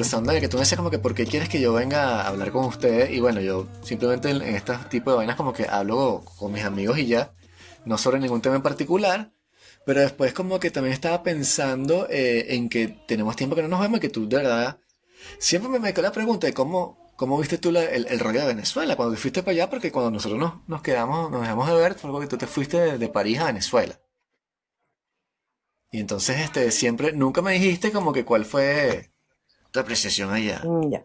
conversando de que tú me decías como que ¿por qué quieres que yo venga a hablar con ustedes? Y bueno, yo simplemente en este tipo de vainas como que hablo con mis amigos y ya, no sobre ningún tema en particular, pero después como que también estaba pensando en que tenemos tiempo que no nos vemos y que tú de verdad siempre me quedó la pregunta de cómo viste tú el rollo de Venezuela cuando te fuiste para allá, porque cuando nosotros nos quedamos, nos dejamos de ver, fue porque tú te fuiste de París a Venezuela. Y entonces siempre, nunca me dijiste como que cuál fue tu apreciación allá. Ya.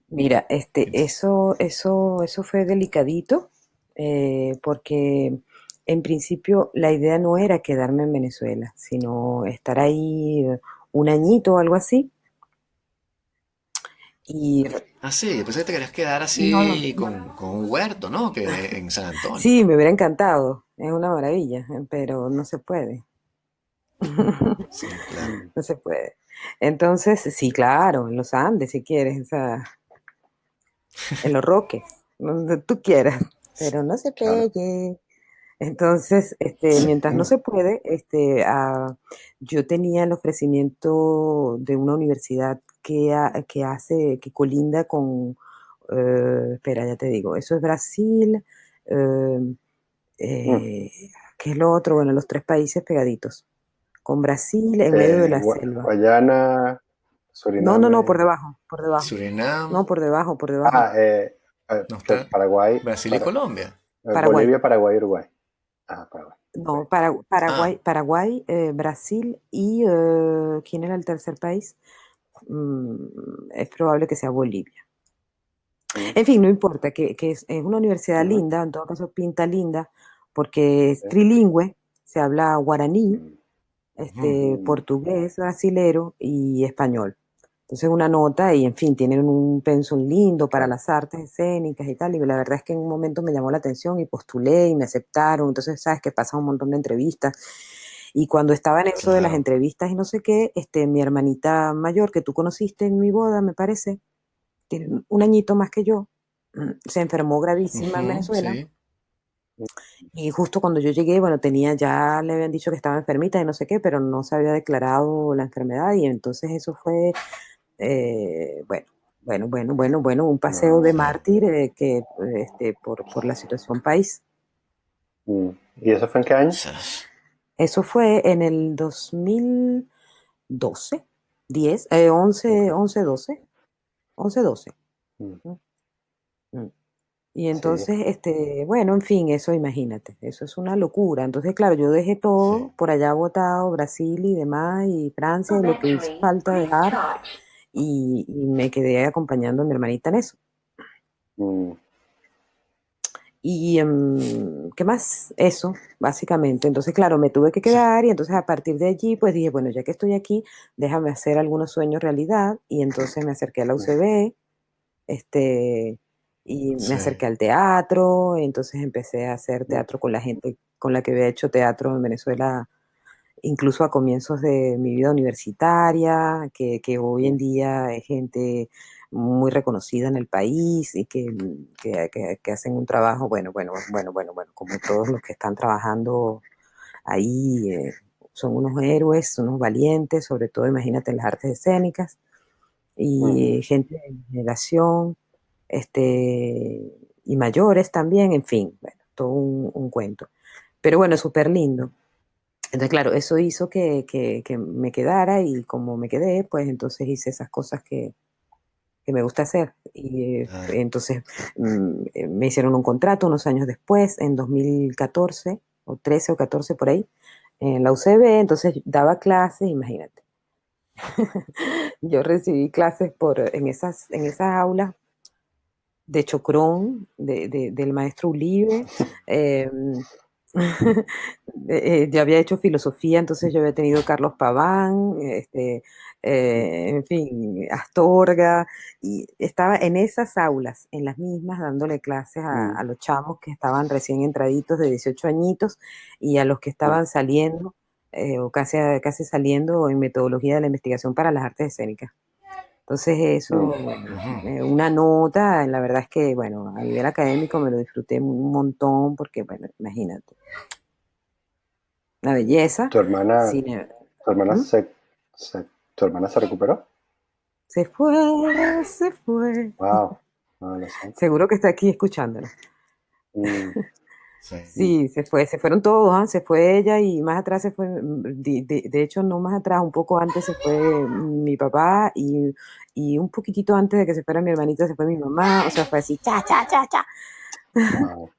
Mira, eso fue delicadito, porque en principio la idea no era quedarme en Venezuela, sino estar ahí un añito o algo así. Y Ah, sí, yo pensé que te querías quedar no, no, así con un huerto, ¿no? Que en San Antonio. sí, me hubiera encantado, es una maravilla, pero no se puede. Sí, claro. No se puede. Entonces, sí, claro, en los Andes, si quieres, o sea, en los Roques, donde tú quieras, pero no se Claro. pegue. Entonces, mientras no se puede, yo tenía el ofrecimiento de una universidad que colinda con, espera, ya te digo, eso es Brasil, eh, Mm. eh, ¿qué es lo otro? Bueno, los tres países pegaditos, con Brasil en medio de la selva. Guayana, No, no, no, por Suriname. debajo, por debajo. Surinam, No, por debajo, por debajo. Ah, no está Paraguay, Brasil y Colombia. Paraguay. Bolivia, Paraguay, Uruguay. Ah, Paraguay. Ok. No, Ah, Paraguay, Brasil y ¿quién era el tercer país? Es probable que sea Bolivia. Mm, En fin, no importa, que es una universidad ujú, linda, en todo caso pinta linda, porque es sí, trilingüe, se habla guaraní, mm, mm, portugués, brasilero y español. Entonces una nota y en fin, tienen un pensum lindo para claro. las artes escénicas y tal, y la verdad es que en un momento me llamó la atención y postulé y me aceptaron, entonces sabes que pasa un montón de entrevistas. Y cuando estaba en eso de las claro. entrevistas y no sé qué, mi hermanita mayor, que tú conociste en mi boda, me parece, tiene un añito más que yo, se enfermó gravísima en Ujú, Venezuela sí. Mm, y justo cuando yo llegué, bueno, ya le habían dicho que estaba enfermita y no sé qué, pero no se había declarado la enfermedad y entonces eso fue, bueno, bueno, un paseo no, de Sí. mártir por la situación país. mm. ¿Y eso fue en qué año? Eso fue en el 2012, 10, Ok. 11, 12. Mm, ¿No? Mm. Y sí. entonces, bueno, en fin, eso imagínate, eso es una locura. Entonces, claro, yo dejé Sí. todo por allá botado, Brasil y demás, y Francia, lo que hizo falta dejar, y me quedé acompañando a mi hermanita en eso. Mm, Y, ¿qué más? Eso, básicamente. Entonces, claro, me tuve que Sí. quedar y entonces a partir de allí, pues dije, bueno, ya que estoy aquí, déjame hacer algunos sueños realidad. Y entonces me acerqué a la mm, UCB, este, y me Sí. acerqué al teatro, entonces empecé a hacer mm, teatro con la gente con la que había hecho teatro en Venezuela, incluso a comienzos de mi vida universitaria, que hoy en mm, día es gente muy reconocida en el país y que hacen un trabajo, bueno, como todos los que están trabajando ahí, son unos héroes, unos valientes, sobre todo imagínate en las artes escénicas, mm, y gente de mi generación, y mayores también, en fin, bueno, todo un cuento. Pero bueno, súper lindo. Entonces, claro, eso hizo que me quedara y como me quedé, pues entonces hice esas cosas que me gusta hacer. Y Claro. entonces me hicieron un contrato unos años después, en 2014, o 13 o 14 por ahí, en la UCB, entonces daba clases, imagínate. Yo recibí clases en esas aulas de Chocrón, del maestro Ulibe. eh, yo había hecho filosofía, entonces yo había tenido Carlos Paván, mm, en fin, Astorga, y estaba en esas aulas, en las mismas, dándole clases a mm, los chamos que estaban recién entraditos de 18 añiñitos y a los que mm, estaban saliendo, o casi saliendo en metodología de la investigación para las artes escénicas. Entonces mm. eso, Ujú. una nota, la verdad es que, bueno, a nivel académico me lo disfruté un montón porque, bueno, imagínate, la belleza, ¿Tu hermana, cine. tu hermana ¿Mm? se, se- tu hermana se recuperó? Se fue, se fue. Wow, no lo sé. Seguro que está aquí escuchándolo. Mm, Sí. Sí, se fueron todos, ¿ah? Se fue ella y más atrás se fue, de hecho no más atrás, un poco antes se fue mi papá y un poquitito antes de que se fuera mi hermanita se fue mi mamá, o sea, fue así, cha, cha, cha, cha. wow.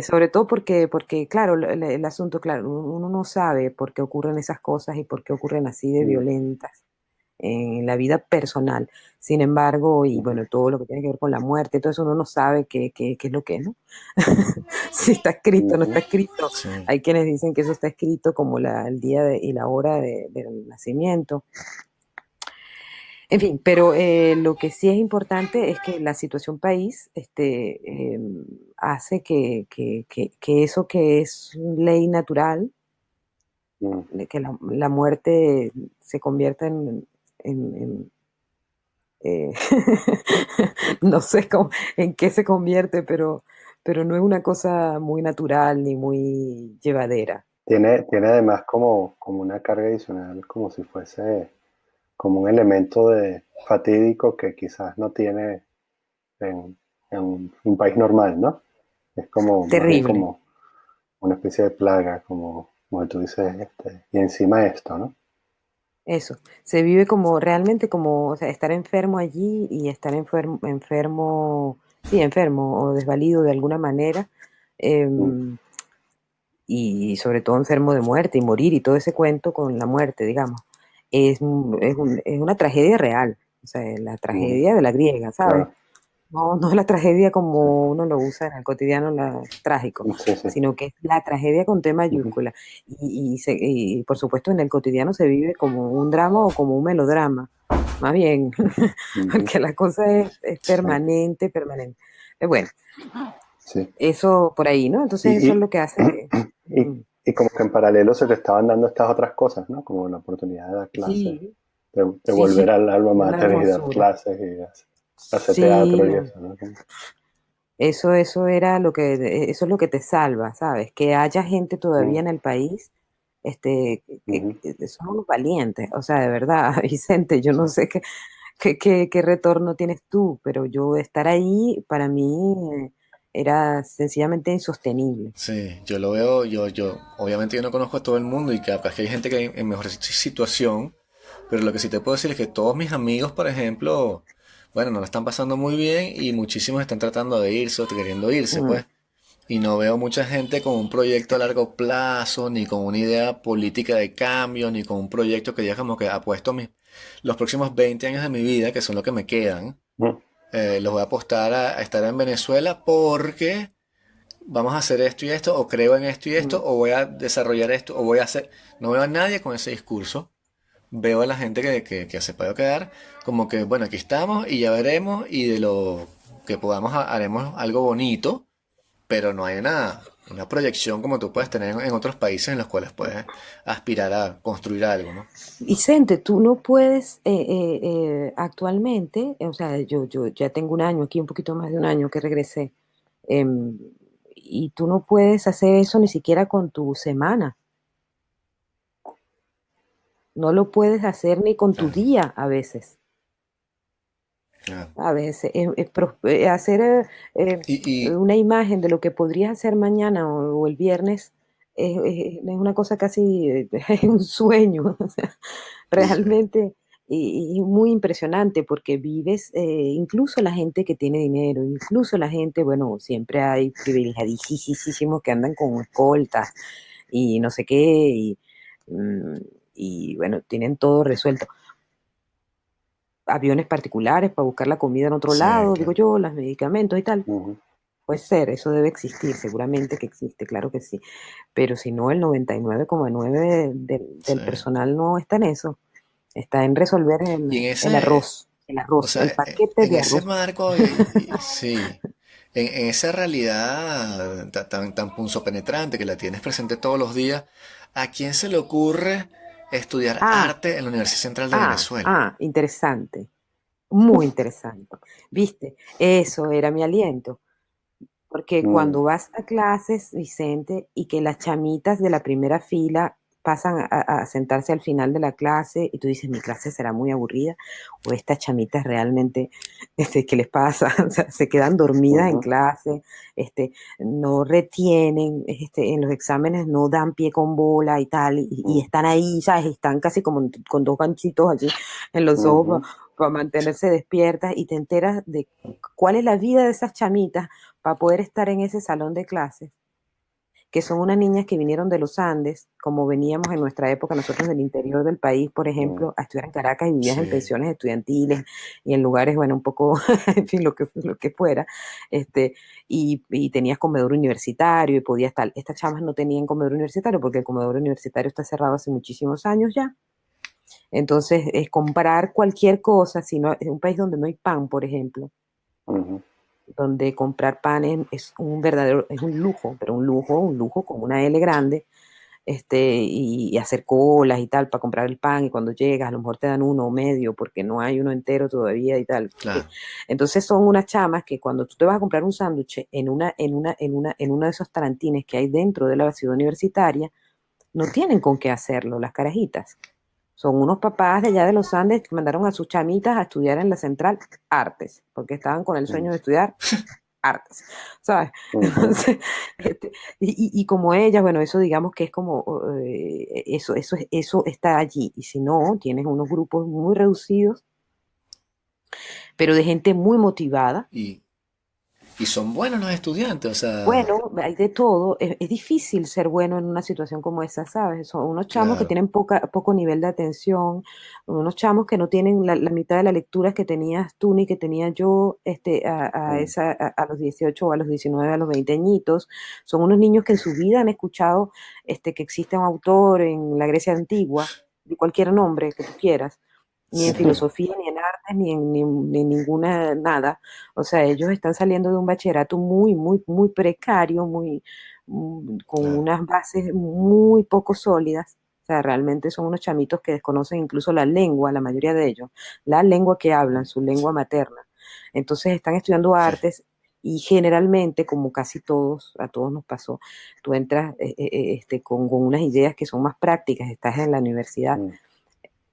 Sobre todo porque claro, el asunto, claro, uno no sabe por qué ocurren esas cosas y por qué ocurren así de Mm, violentas en la vida personal. Sin embargo, y ujú, bueno, todo lo que tiene que ver con la muerte, todo eso uno no sabe qué es lo que es, ¿no? Si está escrito o no está ujú, escrito. Sí. Hay quienes dicen que eso está escrito como el día y la hora del nacimiento. En fin, pero lo que sí es importante es que la situación país hace que eso que es ley natural, mm. de que la muerte se convierta en, eh, no sé en qué se convierte, pero no es una cosa muy natural ni muy llevadera. Tiene además como una carga adicional, como si fuese como un elemento de fatídico que quizás no tiene en un país normal, ¿no? Es como más bien Terrible. como una especie de plaga, como tú dices, y encima esto, ¿no? Eso, se vive como realmente como, o sea, estar enfermo allí y estar enfermo, sí, enfermo o desvalido de alguna manera, Mm, em, y sobre todo enfermo de muerte y morir y todo ese cuento con la muerte, digamos, es una tragedia real, o sea, la mm, tragedia de la griega, ¿sabes? claro, No, no es la tragedia sí, como uno lo usa en el cotidiano, trágico, sí, sí. sino que es la tragedia con T Ujú, mayúscula. Y por supuesto en el cotidiano se vive como un drama o como un melodrama, más bien, ujú, porque la cosa es sí, permanente, permanente. Bueno, sí. eso por ahí, ¿no? Entonces Y, eso es y, lo que hace. y, Mm, y como que en paralelo se te estaban dando estas otras cosas, ¿no? Como la oportunidad de dar clases, sí, de sí, volver sí, al alma es una mater y dar hermosura. clases y hacer Sí, teatro y no. eso, ¿no? Eso era eso es lo que te salva, ¿sabes? Que haya gente todavía Mm, en el país, ujú, que son unos valientes, o sea, de verdad, Vicente, yo no sé qué retorno tienes tú, pero yo estar ahí para mí era sencillamente insostenible. Sí, yo lo veo, obviamente yo no conozco a todo el mundo y capaz que hay gente que hay en mejor situación, pero lo que sí te puedo decir es que todos mis amigos, por ejemplo, bueno, no la están pasando muy bien y muchísimos están tratando de irse o queriendo irse, Mm, pues. Y no veo mucha gente con un proyecto a largo plazo, ni con una idea política de cambio, ni con un proyecto que diga como que apuesto los próximos 20 años de mi vida, que son los que me quedan, mm, los voy a apostar a estar en Venezuela porque vamos a hacer esto y esto, o creo en esto y mm. esto, o voy a desarrollar esto, o voy a hacer... No veo a nadie con ese discurso. Veo a la gente que se puede quedar como que, bueno, aquí estamos y ya veremos y de lo que podamos haremos algo bonito, pero no hay una proyección como tú puedes tener en otros países en los cuales puedes aspirar a construir algo, ¿no? Vicente, tú no puedes actualmente, o sea, yo ya tengo un año aquí, un poquito más de un año que regresé, em, y tú no puedes hacer eso ni siquiera con tu semana, no lo puedes hacer ni con tu Claro, día a veces. claro. A veces hacer Y una imagen de lo que podrías hacer mañana o el viernes es una cosa casi, es un sueño, o sea, sí, realmente, y muy impresionante porque vives, incluso la gente que tiene dinero, incluso la gente, bueno, siempre hay privilegiadísimos que andan con escoltas y no sé qué, mm, y bueno, tienen todo resuelto. Aviones particulares para buscar la comida en otro sí, lado, digo claro. yo, los medicamentos y tal. ujú. Puede ser, eso debe existir, seguramente que existe, claro que sí. Pero si no, el 99,9 Sí. del personal no está en eso. Está en resolver Y en el ese, arroz, o sea, el paquete en de ese arroz. marco, sí, en esa realidad tan punzopenetrante que la tienes presente todos los días, ¿a quién se le ocurre estudiar Ah, arte en la Universidad Central de Venezuela? interesante, muy interesante. ¿Viste? Eso era mi aliento. Porque Mm, cuando vas a clases, Vicente, y que las chamitas de la primera fila pasan a sentarse al final de la clase y tú dices, mi clase será muy aburrida, o estas chamitas realmente, ¿qué les pasa? O sea, se quedan dormidas en Ujú, clase, no retienen, en los exámenes no dan pie con bola y tal, y ujú, están ahí, ¿sabes? Están casi como con dos ganchitos allí en los ojos ujú, para mantenerse despiertas, y te enteras de cuál es la vida de esas chamitas para poder estar en ese salón de clases, que son unas niñas que vinieron de los Andes, como veníamos en nuestra época nosotros del interior del país, por ujú, ejemplo, a estudiar en Caracas, y vivías en Sí. pensiones estudiantiles y en lugares, bueno, un poco, en fin, lo que fuera, y tenías comedor universitario y podías estar. Estas chamas no tenían comedor universitario porque el comedor universitario está cerrado hace muchísimos años ya. Entonces, es comprar cualquier cosa, si no, en un país donde no hay pan, por ejemplo, ujú. donde comprar pan es un verdadero, es un lujo con una L grande, y hacer colas y tal para comprar el pan, y cuando llegas a lo mejor te dan uno o medio porque no hay uno entero todavía y tal. Claro. Entonces son unas chamas que cuando tú te vas a comprar un sándwich en uno de esos tarantines que hay dentro de la ciudad universitaria, no tienen con qué hacerlo las carajitas. Son unos papás de allá de los Andes que mandaron a sus chamitas a estudiar en la central artes, porque estaban con el sueño de estudiar artes, ¿sabes? Ujú, Entonces, este, y como ellas, bueno, eso digamos que es como, eso está allí. Y si no, tienes unos grupos muy reducidos, pero de gente muy motivada. Y, y son buenos los estudiantes, o sea, Bueno, hay de todo. Es difícil ser bueno en una situación como esa, ¿sabes? Son unos chamos que claro. tienen poco nivel de atención, unos chamos que no tienen la mitad de las lecturas que tenías tú ni que tenía yo, ujú, a los 18 o a los 19, a los 20 añitos. Son unos niños que en su vida han escuchado, que existe un autor en la Grecia antigua, de cualquier nombre que tú quieras, ni en ujú, filosofía, ni en artes, ni en ninguna, nada. O sea, ellos están saliendo de un bachillerato muy, muy, muy precario, con Claro. unas bases muy poco sólidas. O sea, realmente son unos chamitos que desconocen incluso la lengua, la mayoría de ellos, la lengua que hablan, su lengua materna. Entonces están estudiando Sí. artes, y generalmente, como casi todos, a todos nos pasó, tú entras, con unas ideas que son más prácticas, estás en la universidad, ujú,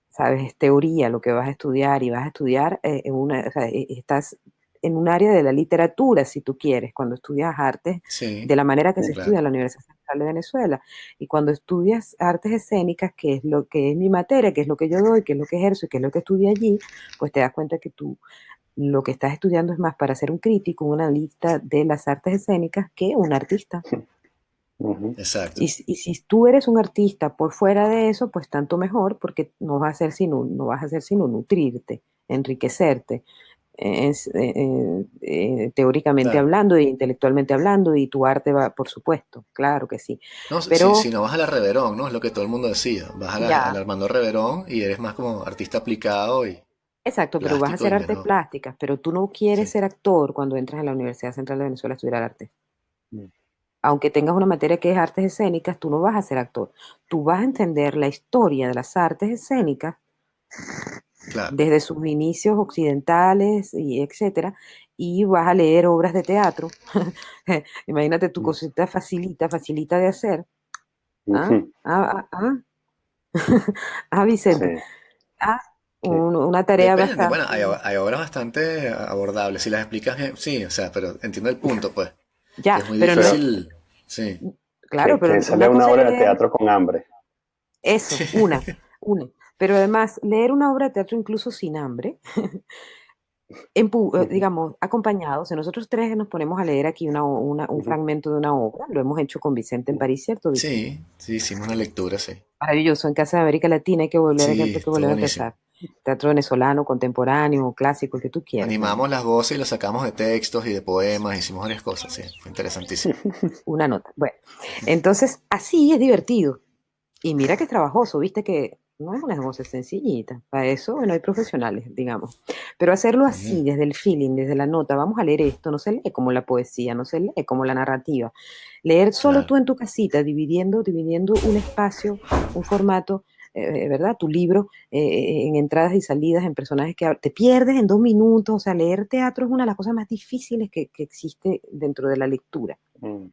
sabes, es teoría lo que vas a estudiar, y vas a estudiar, o sea, estás en un área de la literatura, si tú quieres, cuando estudias artes, Sí, de la manera que se estudia claro. en la Universidad Central de Venezuela. Y cuando estudias artes escénicas, que es lo que es mi materia, que es lo que yo doy, que es lo que ejerzo y que es lo que estudié allí, pues te das cuenta que tú lo que estás estudiando es más para ser un crítico, un analista de las artes escénicas, que un artista. ujú, Exacto. Y si tú eres un artista por fuera de eso, pues tanto mejor, porque no vas a hacer sino nutrirte, enriquecerte, teóricamente Claro. hablando e intelectualmente hablando, y tu arte va, por supuesto, claro que sí. No, si Pero, no vas a la Reverón, ¿no? Es lo que todo el mundo decía. Vas a la ya, Armando Reverón y eres más como artista aplicado y exacto, pero vas a plástico hacer y artes menor. plásticas, pero tú no quieres Sí, ser actor cuando entras en la Universidad Central de Venezuela a estudiar arte. ujú, Aunque tengas una materia que es artes escénicas, tú no vas a ser actor. Tú vas a entender la historia de las artes escénicas claro. desde sus inicios occidentales y etcétera, y vas a leer obras de teatro. Imagínate, tu ujú, cosita facilita de hacer. ¿Ah? ujú. Ah, ah, Sí, Vicente. Ah, que, una tarea Depende. Bueno, bastante. hay obras bastante abordables. Si las explicas bien, sí, o sea, pero entiendo el punto, pues. Que Ya, es muy pero no es, pero difícil. Sí. claro, pero que sale una una cosa es obra de leer teatro con hambre. eso, una. Pero además, leer una obra de teatro incluso sin hambre, Ujú, digamos, acompañados. Si nosotros tres nos ponemos a leer aquí un ujú, fragmento de una obra, lo hemos hecho con Vicente en ujú. París, ¿cierto, Vicente? Sí, sí, hicimos una lectura, sí. Maravilloso, en Casa de América Latina Sí, hay que estuvo volver a buenísimo. empezar. Teatro venezolano, contemporáneo, clásico, el que tú quieras. Bueno, Animamos las voces y lo sacamos de textos y de poemas, hicimos varias cosas, sí. Fue interesantísimo. una nota. Bueno, entonces así es divertido. Y mira que es trabajoso, viste que no es unas voces sencillitas. Para eso, bueno, hay profesionales, digamos. Pero hacerlo Ujú, así, desde el feeling, desde la nota, vamos a leer esto, no se lee como la poesía, no se lee como la narrativa. Leer solo claro, tú en tu casita, dividiendo un espacio, un formato, ¿verdad? Tu libro, en entradas y salidas, en personajes que te pierdes en 2 minutos. O sea, leer teatro es una de las cosas más difíciles que existe dentro de la lectura. Mm,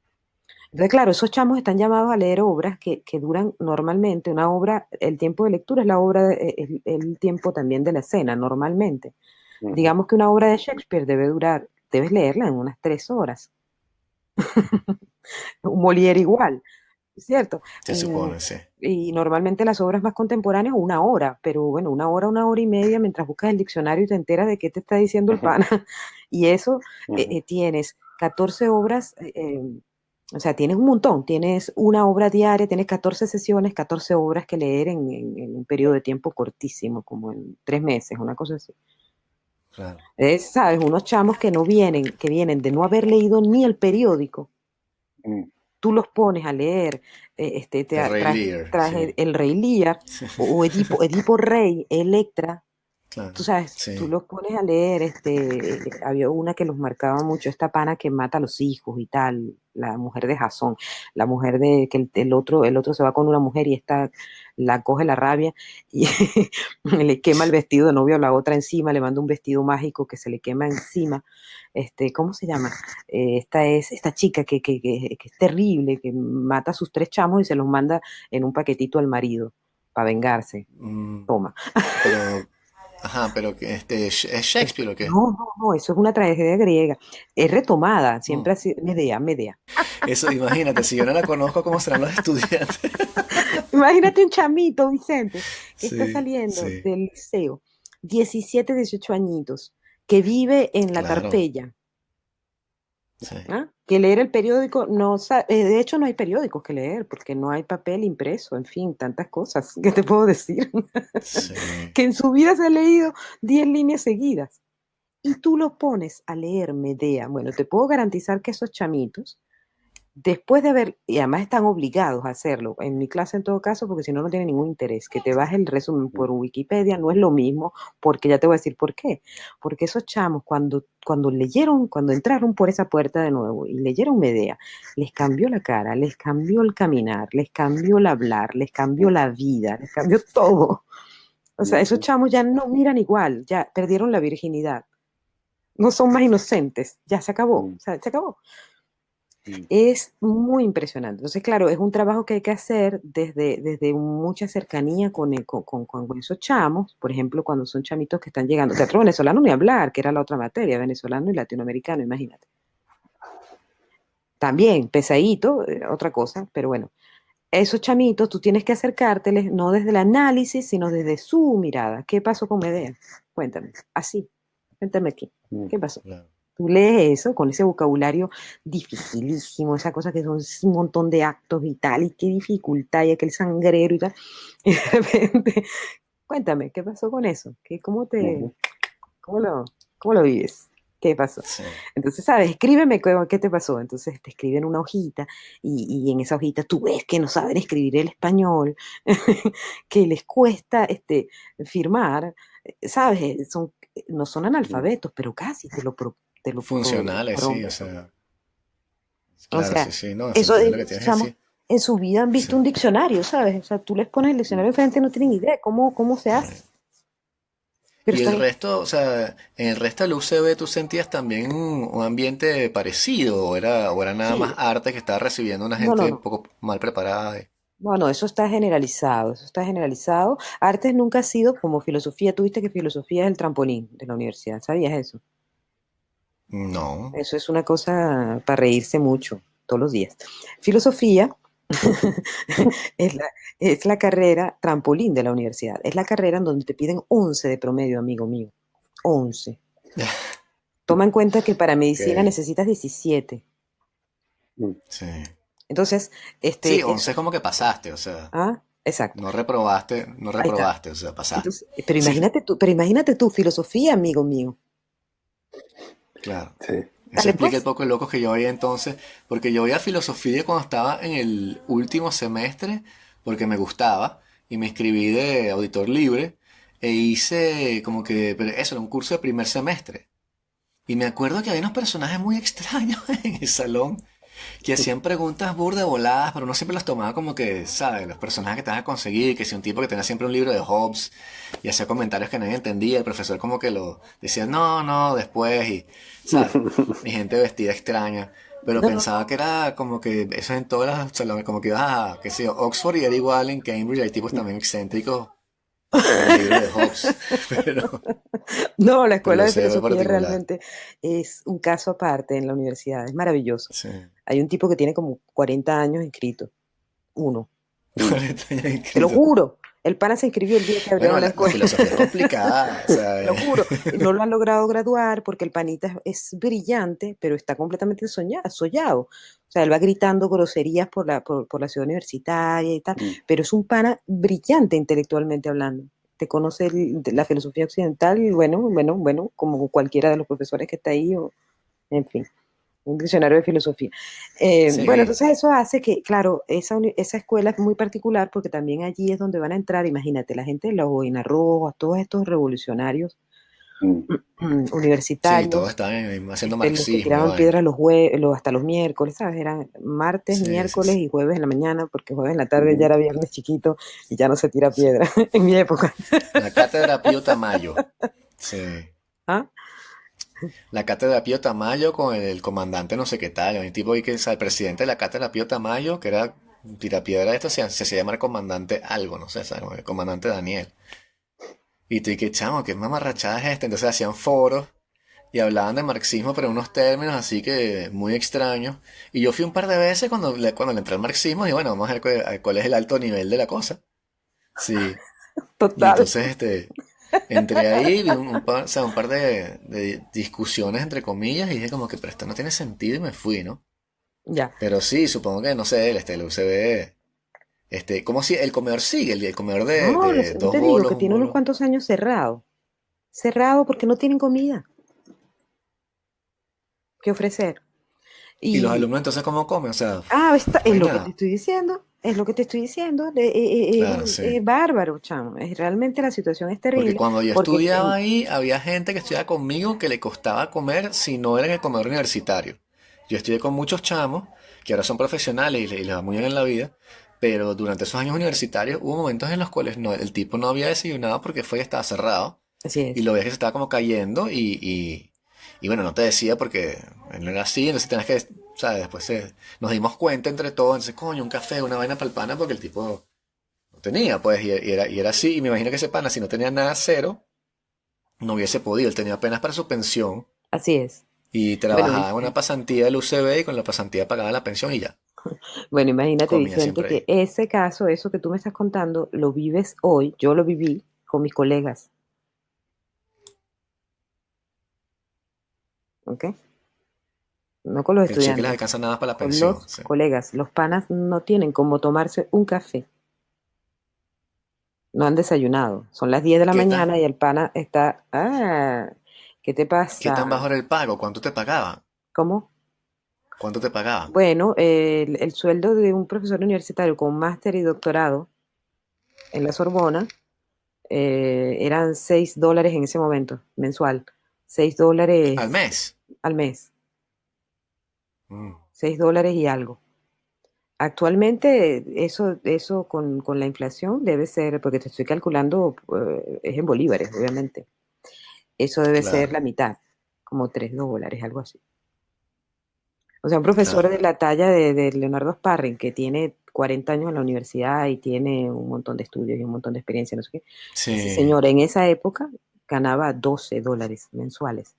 Entonces, claro, esos chamos están llamados a leer obras que duran normalmente, una obra, el tiempo de lectura es la obra, el tiempo también de la escena, normalmente. Ujú. Digamos que una obra de Shakespeare debe durar, debes leerla en unas 3 horas. Un Molière igual, ¿cierto? Se supone, sí. Y normalmente las obras más contemporáneas, 1 hora, pero bueno, 1 hora y media mientras buscas el diccionario y te enteras de qué te está diciendo el Ujú. pana. Y eso Ujú. tienes 14 obras, o sea, tienes un montón, tienes una obra diaria, tienes 14 sesiones, 14 obras que leer en un periodo de tiempo cortísimo, como en 3 meses, una cosa así. Claro. Es, ¿sabes? Unos chamos que no vienen, que vienen de no haber leído ni el periódico, Mm. tú los pones a leer, El Rey Lear, tras sí. el Rey Lear o Edipo Rey, Electra, tú Claro, sabes, tú sí. los pones a leer, había una que los marcaba mucho, esta pana que mata a los hijos y tal, la mujer de Jasón, la mujer de que el otro se va con una mujer y esta la coge la rabia y le quema el vestido de novio a la otra encima, le manda un vestido mágico que se le quema encima. ¿Cómo se llama? Esta chica que es terrible, que mata a sus 3 chamos y se los manda en un paquetito al marido para vengarse. Mm, Toma. pero, ajá, pero que ¿es Shakespeare o qué? No, no, no, eso es una tragedia griega. Es retomada, Mm. siempre ha sido Medea, Medea. Eso, imagínate, si yo no la conozco, ¿cómo serán los estudiantes? Imagínate un chamito, Vicente, que está Sí, saliendo sí, del liceo, 17, 18 añitos, que vive en la claro, Carpella, sí, ¿ah? Que leer el periódico, no, de hecho no hay periódicos que leer, porque no hay papel impreso, en fin, tantas cosas que te puedo decir, sí. que en su vida se ha leído 10 líneas seguidas. Y tú lo pones a leer Medea. Bueno, te puedo garantizar que esos chamitos, después de haber, y además están obligados a hacerlo, en mi clase en todo caso, porque si no, no tiene ningún interés, que te bajes el resumen por Mm. Wikipedia no es lo mismo, porque ya te voy a decir por qué. Porque esos chamos, cuando leyeron, cuando entraron por esa puerta de nuevo y leyeron Medea, les cambió la cara, les cambió el caminar, les cambió el hablar, les cambió la vida, les cambió todo. O sea, esos Ujú. chamos ya no miran igual, ya perdieron la virginidad, no son más inocentes, ya se acabó, o Mm. sea, se acabó. Mm. Es muy impresionante. Entonces, claro, es un trabajo que hay que hacer desde mucha cercanía con esos chamos, por ejemplo, cuando son chamitos que están llegando. Teatro venezolano ni hablar, que era la otra materia, venezolano y latinoamericano, imagínate. También, pesadito, otra cosa, pero bueno, esos chamitos tú tienes que acercárteles no desde el análisis, sino desde su mirada. ¿Qué pasó con Medea? Cuéntame, así, cuéntame aquí, Mm. ¿qué pasó? Claro. Tú lees eso con ese vocabulario dificilísimo, esa cosa que son un montón de actos y tal, y qué dificultad, y aquel sangrero y tal. Y de repente, cuéntame, ¿qué pasó con eso? Ujú. Cómo lo, cómo lo vives? ¿Qué pasó? Sí. Entonces, ¿sabes? Escríbeme qué te pasó. Entonces te escriben una hojita y en esa hojita tú ves que no saben escribir el español, que les cuesta firmar, ¿sabes? No son Mm. analfabetos, pero casi te lo Funcionales, sí, o prometo. sea, O claro, sí, sea, sí, no, se eso entiende lo que es, tienes que chamo, decir. en su vida han Sí. visto un diccionario, ¿sabes? O sea, tú les pones el Mm. diccionario enfrente y no tienen idea cómo se hace. Pero Y el están, resto, o sea, en el resto del UCB tú sentías también un ambiente parecido, o era nada más sí, arte que estaba recibiendo una no, no, gente un no. poco mal preparada. No, no, eso está generalizado, eso está generalizado. Artes nunca ha sido como filosofía. Tuviste que filosofía es el trampolín de la universidad, ¿sabías eso? No. Eso es una cosa para reírse mucho todos los días. Filosofía es la carrera trampolín de la universidad. Es la carrera en donde te piden 11 de promedio, amigo mío. 11. Toma en cuenta que para medicina Ok, necesitas 17. Mm. sí. Entonces, Sí, eso. 11 es como que pasaste, o sea, Ah, exacto. no reprobaste, no Ahí está. reprobaste, o sea, pasaste. Entonces, Sí, pero imagínate tú, filosofía, amigo mío. claro. Sí. Eso Dale explica el pues. poco de locos que yo veía entonces, porque yo veía filosofía cuando estaba en el último semestre, porque me gustaba, y me inscribí de auditor libre, e hice como que, pero eso era un curso de primer semestre. Y me acuerdo que había unos personajes muy extraños en el salón, que hacían preguntas burda voladas, pero no siempre las tomaba como que, ¿sabes? Los personajes que te vas a conseguir, que si un tipo que tenía siempre un libro de Hobbes y hacía comentarios que nadie entendía, el profesor como que lo decía, no, no, después, y, ¿sabes? Mi gente vestida extraña. Pero No, no, pensaba que era como que eso en todas las, o sea, como que ibas a, qué sé yo, Oxford y era igual en Cambridge, hay tipos también excéntricos con los libros de Hobbes, pero, no, la pero escuela lo de sé de filosofía particular. realmente es un caso aparte en la universidad, es maravilloso. Sí. Hay un tipo que tiene como 40 años inscrito, uno. 40 años Te lo inscrito. juro, el pana se inscribió el día que Bueno, abrieron la la escuela. filosofía es complicada, o sea, Te lo juro, no lo han logrado graduar porque el panita es brillante, pero está completamente soñado. O sea, él va gritando groserías por la ciudad universitaria y tal, Mm. pero es un pana brillante intelectualmente hablando. Te conoce de la filosofía occidental, bueno, como cualquiera de los profesores que está ahí, o, en fin, un diccionario de filosofía. Bueno, sí. entonces eso hace que, claro, esa escuela es muy particular porque también allí es donde van a entrar, imagínate, la gente de la Boina Roja, todos estos revolucionarios Mm. Sí, todos universitarios, estaban haciendo los que marxismo y tiraban vaina. piedras hasta los miércoles, ¿sabes? Eran martes, Sí, sí, miércoles sí. y jueves en la mañana, porque jueves en la tarde ya Ujú. era viernes chiquito y ya no se tira Sí. piedra en mi época. La cátedra Pío Tamayo. Sí. ¿Ah? La cátedra Pío Tamayo con el comandante no sé qué tal. Hay un tipo ahí que es el presidente de la cátedra Pío Tamayo, que era un tirapiedra de esto, se hacía llamar comandante algo, no sé, ¿sabes? Como el comandante Daniel. Y tú y que chamo, qué mamarrachada es esta. Entonces hacían foros y hablaban de marxismo, pero en unos términos así que muy extraños. Y yo fui un par de veces cuando le entré al marxismo y bueno, vamos a ver cuál es el alto nivel de la cosa. Sí. Y Total. entonces entré ahí, vi o sea, un par de discusiones entre comillas y dije como que, pero esto no tiene sentido y me fui, ¿no? Ya. Pero sí, supongo que, no sé, el UCB, como si el comedor sigue, el comedor de, No, de yo dos te digo bolos, que un tiene unos bolo. cuantos años cerrado. Cerrado porque no tienen comida que ofrecer. Y los Y, alumnos entonces, ¿cómo comen? O sea, es no hay lo que te nada. estoy diciendo, es lo que te estoy diciendo, Claro, sí. es bárbaro, chamo. Realmente la situación es Porque terrible cuando yo porque estudiaba ahí, había gente que estudiaba conmigo que le costaba comer si no era en el comedor universitario. Yo estudié con muchos chamos que ahora son profesionales y les va muy bien en la vida, pero durante esos años universitarios hubo momentos en los cuales el tipo no había desayunado porque fue y estaba cerrado así y es. lo veías que se estaba como cayendo y bueno, no te decía porque él no era así, entonces tenías que, ¿sabes? Después nos dimos cuenta entre todos, entonces, coño, un café, una vaina palpana porque el tipo no tenía, pues, y era así, y me imagino que ese pana, si no tenía nada cero, no hubiese podido, él tenía apenas para su pensión Así es. y Bueno, trabajaba en una pasantía del UCB y con la pasantía pagaba la pensión y ya, bueno, imagínate, comía Vicente, siempre que ahí. ese caso, eso que tú me estás contando, lo vives hoy, yo lo viví con mis colegas, ¿ok? No con los Que el cheque les estudiantes, alcanza nada más para la con pensión. los Sí. colegas. Los panas no tienen como tomarse un café, no han desayunado. Son las 10 de la ¿Qué tan, mañana y el pana está, ¿qué te qué tan pasa? bajo era el pago? ¿Cuánto te pagaban? ¿Cómo? ¿Cuánto te pagaban? Bueno, el sueldo de un profesor universitario con máster y doctorado en la Sorbona eran $6 en ese momento, mensual. ¿Al $6 mes? al mes, Mm, $6 y algo. Actualmente eso con la inflación debe ser, porque te estoy calculando, es en bolívares, obviamente. Eso debe ser claro, la mitad, como $3, algo así. O sea, un profesor claro. de la talla de Leonardo Sparring, que tiene 40 años en la universidad y tiene un montón de estudios y un montón de experiencia, no sé qué. Ese Sí, señor en esa época ganaba $12 mensuales,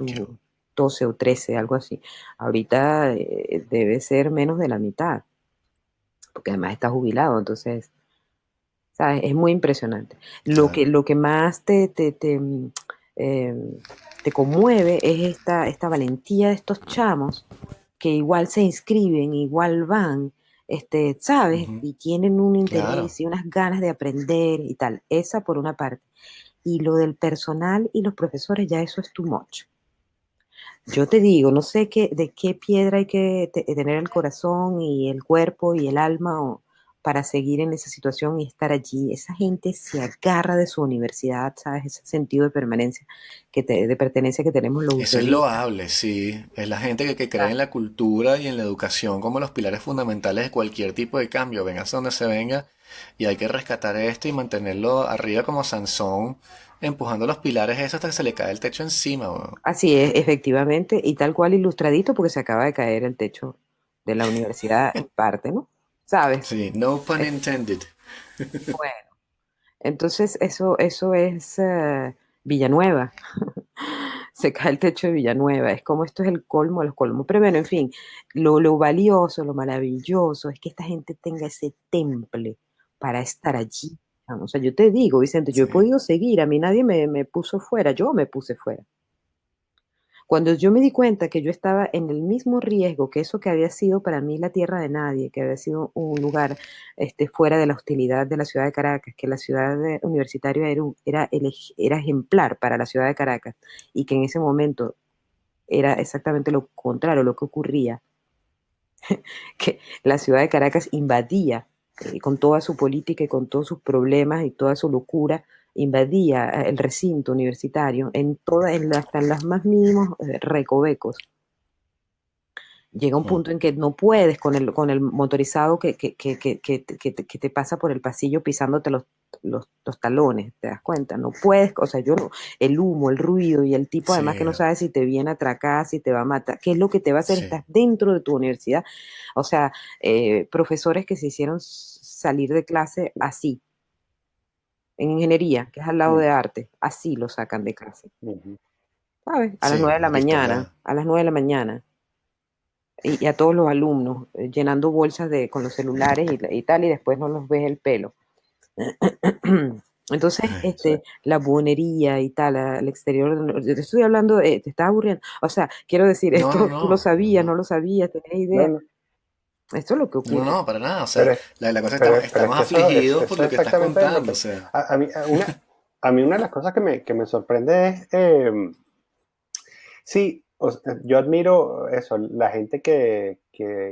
qué- su 12 o 13, algo así. Ahorita debe ser menos de la mitad, porque además está jubilado, entonces, ¿sabes? Es muy impresionante. claro. Lo que más eh, te conmueve es esta valentía de estos chamos que igual se inscriben, igual van, ¿sabes? Ujú, Y tienen un claro, interés y unas ganas de aprender y tal. Esa por una parte. Y lo del personal y los profesores, ya eso es too much. Yo te digo, no sé de qué piedra hay que tener el corazón y el cuerpo y el alma para seguir en esa situación y estar allí. Esa gente se agarra de su universidad, ¿sabes? Ese sentido de permanencia, de pertenencia que tenemos los Eso es UCBistas. loable, sí. Es la gente que cree en la cultura y en la educación como los pilares fundamentales de cualquier tipo de cambio, venga hasta donde se venga, y hay que rescatar esto y mantenerlo arriba como Sansón, empujando los pilares eso hasta que se le cae el techo encima, weón. Así es, efectivamente, y tal cual ilustradito porque se acaba de caer el techo de la universidad en parte, ¿no? ¿Sabes? Sí, no pun Es- intended. bueno, entonces eso es Villanueva. Se cae el techo de Villanueva. Es como esto es el colmo de los colmos. Pero bueno, en fin, lo valioso, lo maravilloso es que esta gente tenga ese temple para estar allí. O sea, yo te digo, Vicente, yo he Sí. podido seguir, a mí nadie me puso fuera, yo me puse fuera. Cuando yo me di cuenta que yo estaba en el mismo riesgo que eso que había sido para mí la tierra de nadie, que había sido un lugar fuera de la hostilidad de la ciudad de Caracas, que la ciudad universitaria era ejemplar para la ciudad de Caracas y que en ese momento era exactamente lo contrario, lo que ocurría, que la ciudad de Caracas invadía con toda su política y con todos sus problemas y toda su locura, invadía el recinto universitario hasta en los más mínimos recovecos. Llega un Mm. punto en que no puedes con el motorizado que te pasa por el pasillo pisándote los talones, ¿te das cuenta? No puedes, o sea, yo no, el humo, el ruido y el tipo además que Sí, no sabe si te viene a atracar, si te va a matar, qué es lo que te va a hacer, sí, estás dentro de tu universidad. O sea, profesores que se hicieron salir de clase así, en ingeniería, que es al lado Mm, de arte, así lo sacan de clase, ujú. ¿sabes? A las sí, 9 de la visto mañana, la... a las 9 de la mañana. Y a todos los alumnos, llenando bolsas con los celulares y tal, y después no los ves el pelo. Entonces, Ay, Sí. la buonería y tal, al exterior, te estoy hablando, te estás aburriendo. O sea, quiero decir, no, no, esto tú lo no, sabías, no, no lo sabías, tenías No, idea. no, Esto es lo que no, ocurre. no, para nada. O sea, pero, la cosa pero es estamos que afligidos por eso lo es que estás exactamente lo contando, o que... sea, A mí una de las cosas que me sorprende es, sí, yo admiro eso, la gente que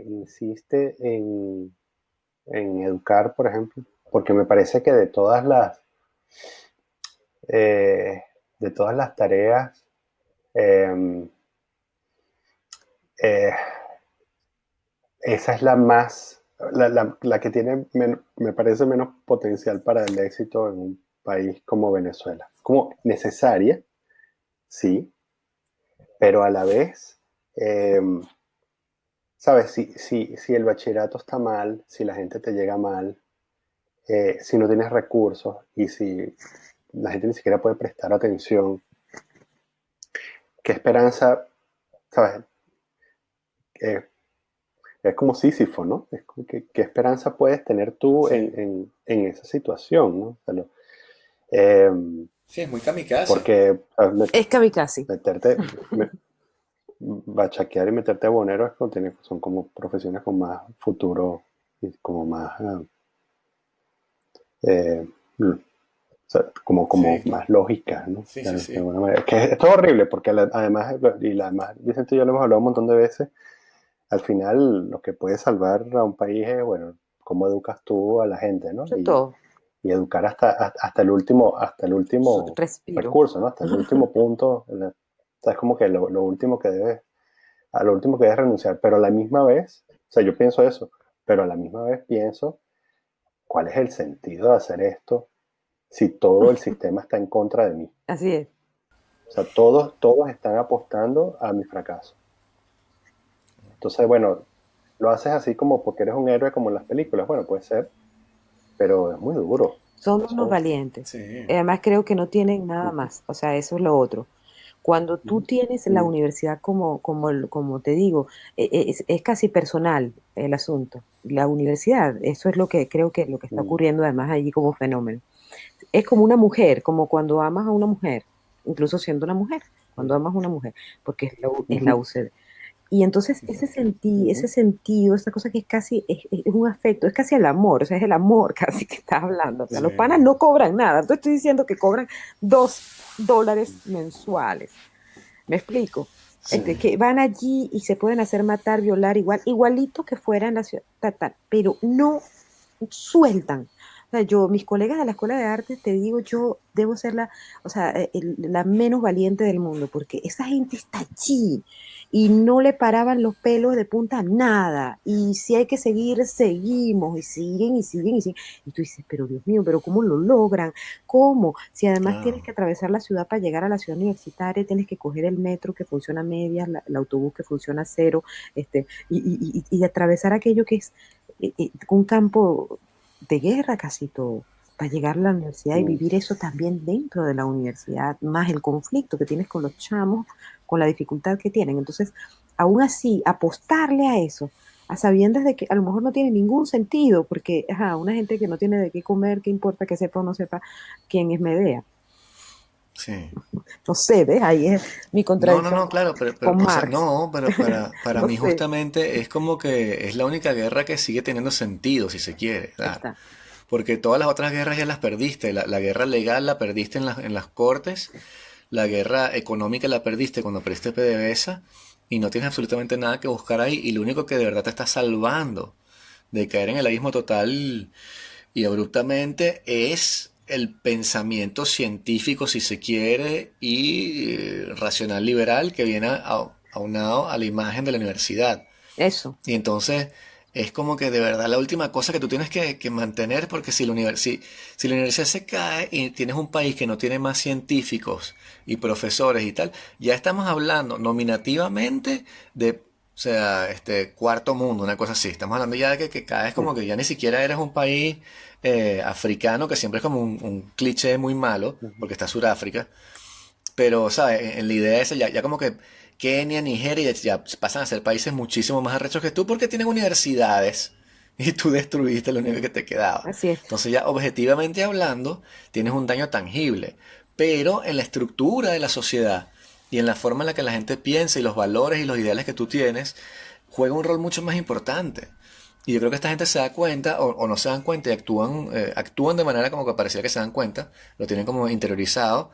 insiste en educar, por ejemplo, porque me parece que eh, de todas las tareas, eh, eh, esa es la más, la que tiene, me parece menos potencial para el éxito en un país como Venezuela. Como necesaria, sí, pero a la vez, eh, ¿sabes? Si el bachillerato está mal, si la gente te llega mal, si no tienes recursos y si la gente ni siquiera puede prestar atención, ¿qué esperanza, sabes? Eh, es como Sísifo, ¿no? Es como ¿qué esperanza puedes tener tú sí, en esa situación, ¿no? O sea, eh, sí, es muy kamikaze. porque ¿sabes? Es kamikaze. Meterte, me- bachaquear y meterte a bonero es son como profesiones con más futuro y como más, eh, o sea, como Sí, más lógicas, ¿no? sí, sí, De sí. alguna manera. Es que esto es horrible porque además, además, Vicente y yo lo hemos hablado un montón de veces, al final lo que puede salvar a un país es, bueno, cómo educas tú a la gente, ¿no? Eso es todo. Y educar hasta el último Respiro. recurso, ¿no? Hasta el último punto. O sea, es como que lo último que debes, a lo último que debes renunciar. Pero a la misma vez, o sea, yo pienso eso, pero a la misma vez pienso, ¿cuál es el sentido de hacer esto si todo el sistema está en contra de mí? Así es. O sea, todos están apostando a mi fracaso. Entonces, bueno, lo haces así como porque eres un héroe como en las películas. Bueno, puede ser, pero es muy duro. Son unos Eso, valientes. Sí. Además creo que no tienen nada ujú, más. O sea, eso es lo otro. Cuando tú ujú, tienes la mm, universidad como te digo, es casi personal el asunto. La universidad, eso es lo que creo que lo que está mm, ocurriendo además allí como fenómeno. Es como una mujer, como cuando amas a una mujer, incluso siendo una mujer, cuando mm, amas a una mujer, porque es la ujú, UCD. Y entonces ese ujú, sentido, esa cosa que es casi, es un afecto, es casi el amor, o sea, es el amor casi que estás hablando. O sea, los panas Sí, no cobran nada, no te estoy diciendo que cobran $2 mensuales. ¿Me explico? sí, Que van allí y se pueden hacer matar, violar, igualito que fuera en la ciudad, tal, tal, pero no, sueltan. O sea, mis colegas de la escuela de arte, te digo, yo debo ser o sea, la menos valiente del mundo, porque esa gente está allí y no le paraban los pelos de punta a nada. Y si hay que seguir, seguimos, y siguen, y siguen, y siguen. Y tú dices, pero Dios mío, pero ¿cómo lo logran? ¿Cómo? Si además tienes Claro. que atravesar la ciudad para llegar a la ciudad universitaria, tienes que coger el metro que funciona a medias, el autobús que funciona a cero, y atravesar aquello que es un campo de guerra casi todo, para llegar a la universidad y Mm. vivir eso también dentro de la universidad, más el conflicto que tienes con los chamos, con la dificultad que tienen. Entonces, aún así, apostarle a eso, a sabiendas de que a lo mejor no tiene ningún sentido, porque una gente que no tiene de qué comer, qué importa que sepa o no sepa quién es Medea. Sí. No sé, ¿ves? Ahí es mi No, no, contradicción no, claro, pero, con o sea, Marx. no, pero para No mí sé, justamente es como que es la única guerra que sigue teniendo sentido, si se quiere, dar. está, Porque todas las otras guerras ya las perdiste. La guerra legal la perdiste en las cortes, la guerra económica la perdiste cuando perdiste PDVSA y no tienes absolutamente nada que buscar ahí. Y lo único que de verdad te está salvando de caer en el abismo total y abruptamente es el pensamiento científico, si se quiere, y racional liberal que viene aunado a la imagen de la universidad. eso, Y entonces es como que de verdad la última cosa que tú tienes que mantener, porque si la universidad se cae y tienes un país que no tiene más científicos y profesores y tal, ya estamos hablando nominativamente de, o sea, cuarto mundo, una cosa así. Estamos hablando ya de que caes sí, como que ya ni siquiera eres un país africano, que siempre es como un cliché muy malo, Ujú. porque está Sudáfrica, pero, ¿sabes? En la idea esa, ya como que Kenia, Nigeria, ya pasan a ser países muchísimo más arrechos que tú porque tienen universidades y tú destruiste lo único que te quedaba. así es, Entonces ya objetivamente hablando, tienes un daño tangible. Pero en la estructura de la sociedad y en la forma en la que la gente piensa y los valores y los ideales que tú tienes, juega un rol mucho más importante. Y yo creo que esta gente se da cuenta o no se dan cuenta y actúan de manera como que parecía que se dan cuenta, lo tienen como interiorizado,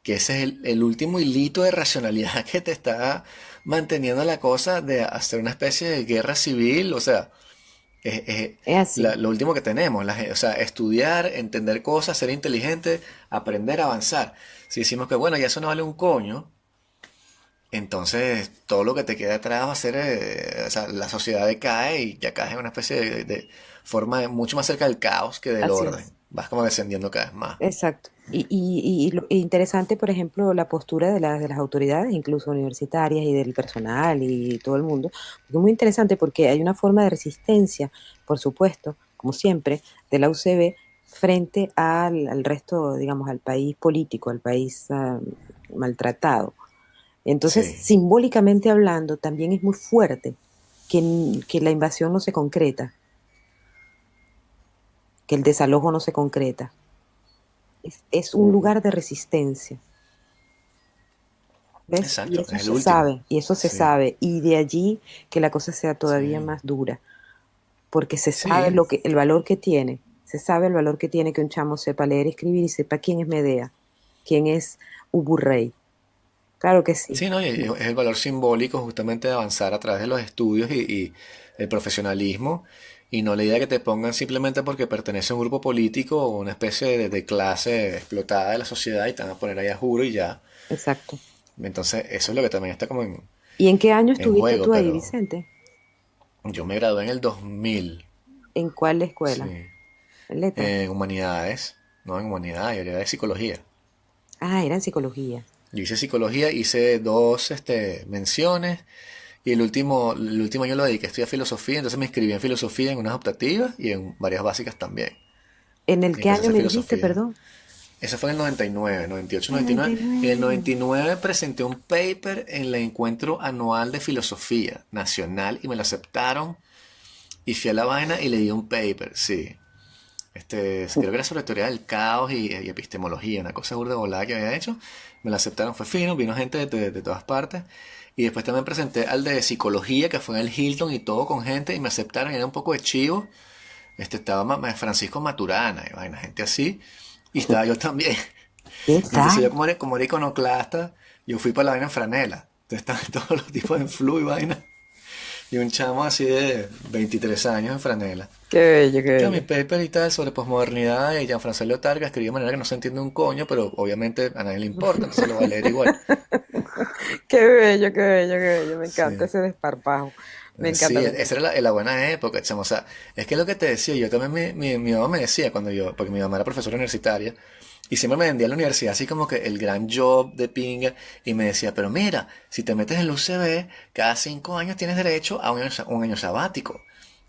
que ese es el último hilito de racionalidad que te está manteniendo la cosa de hacer una especie de guerra civil, o sea, es es así. lo último que tenemos, o sea, estudiar, entender cosas, ser inteligente, aprender, avanzar. Si decimos que bueno, ya eso no vale un coño, entonces todo lo que te queda atrás va a ser, o sea, la sociedad decae y ya caes en una especie de forma mucho más cerca del caos que del Así orden. es. Vas como descendiendo cada vez más. Exacto. Y lo interesante, por ejemplo, la postura de las autoridades, incluso universitarias y del personal y todo el mundo, porque es muy interesante porque hay una forma de resistencia, por supuesto, como siempre, de la UCB frente al resto, digamos, al país político, al país maltratado. Entonces, Sí, simbólicamente hablando, también es muy fuerte que la invasión no se concreta, que el desalojo no se concreta. Es un Ujú. lugar de resistencia. ¿Ves? Y exacto, eso es el se último. sabe, y eso se Sí, sabe, y de allí que la cosa sea todavía sí. más dura, porque se sabe Sí, el valor que tiene, se sabe el valor que tiene que un chamo sepa leer y escribir y sepa quién es Medea, quién es Ubu Rey. Claro que sí. sí, no, y es el valor simbólico justamente de avanzar a través de los estudios y el profesionalismo y no la idea que te pongan simplemente porque pertenece a un grupo político o una especie de clase explotada de la sociedad y te van a poner ahí a juro y ya. Exacto. Entonces, eso es lo que también está como ¿Y en qué año en estuviste juego, tú ahí, pero Vicente? yo me gradué en el 2000, ¿En cuál escuela? sí, ¿En letras? en humanidades, no en humanidades, yo era de psicología. Ah, era en psicología. Yo hice psicología, hice dos menciones. Y el último año lo dediqué a estudiar filosofía, entonces me inscribí en filosofía en unas optativas y en varias básicas también. ¿En el Y qué empecé a año hacer me dijiste, filosofía. perdón? Eso fue en el 99, 98, Ah, 99. En el 99. 99 presenté un paper en el encuentro anual de filosofía nacional y me lo aceptaron y fui a la vaina y leí un paper, sí. Creo que era sobre teoría del caos y epistemología, una cosa burda volada que había hecho. Me lo aceptaron, fue fino, vino gente de todas partes. Y después también presenté al de psicología, que fue en el Hilton y todo con gente, y me aceptaron, y era un poco de chivo. Estaba Francisco Maturana, y vaina, gente así. Y estaba yo también. ¿Qué Y entonces yo tal? como era iconoclasta, yo fui para la vaina en franela. Entonces estaban todos los tipos en flu y vaina. Y un chamo así de 23 años en franela. Qué bello, qué Ya, mi bello. paper y tal sobre posmodernidad y Jean-François Lyotard, que escribió de manera que no se entiende un coño, pero obviamente a nadie le importa, entonces lo va a leer igual. Qué bello, qué bello, qué bello. Me encanta Sí. ese desparpajo. Me encanta, Sí, me esa encanta. era la buena época, chamo. O sea, es que lo que te decía, yo también, mi mamá me decía cuando yo, porque mi mamá era profesora universitaria, y siempre me vendía a la universidad así como que el gran job de pinga, y me decía, pero mira, si te metes en la UCB, cada 5 años tienes derecho a un año sabático,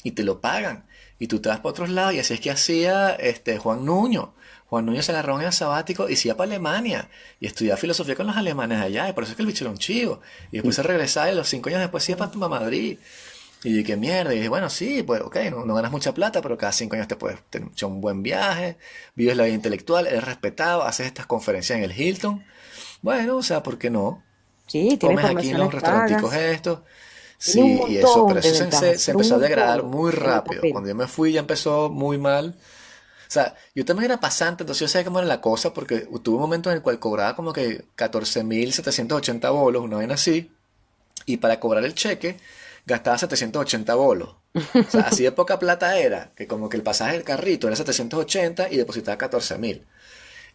y te lo pagan, y tú te vas para otros lados, y así es que hacía Juan Nuño. Juan Nuño se agarró un año sabático y se iba para Alemania, y estudiaba filosofía con los alemanes allá, y por eso es que el bicho era un chivo. Y después se regresaba, y los 5 años después se iba para Madrid. Y yo dije, mierda. Y dije, bueno, sí, pues, ok, no ganas mucha plata, pero cada 5 años te puedes tener un buen viaje, vives la vida intelectual, eres respetado, haces estas conferencias en el Hilton. Bueno, o sea, ¿por qué no? Sí, tiene Comes aquí en los formaciones restauranticos pagas. estos. Tiene un Sí, y eso, pero montón de eso ventajas, se pero un empezó a degradar montón muy en el rápido. papel. Cuando yo me fui ya empezó muy mal. O sea, yo también era pasante, entonces yo sabía cómo era la cosa, porque tuve un momento en el cual cobraba como que 14.780 bolos, una vez así, y para cobrar el cheque gastaba 780 bolos. O sea, así de poca plata era, que como que el pasaje del carrito era 780 y depositaba 14.000.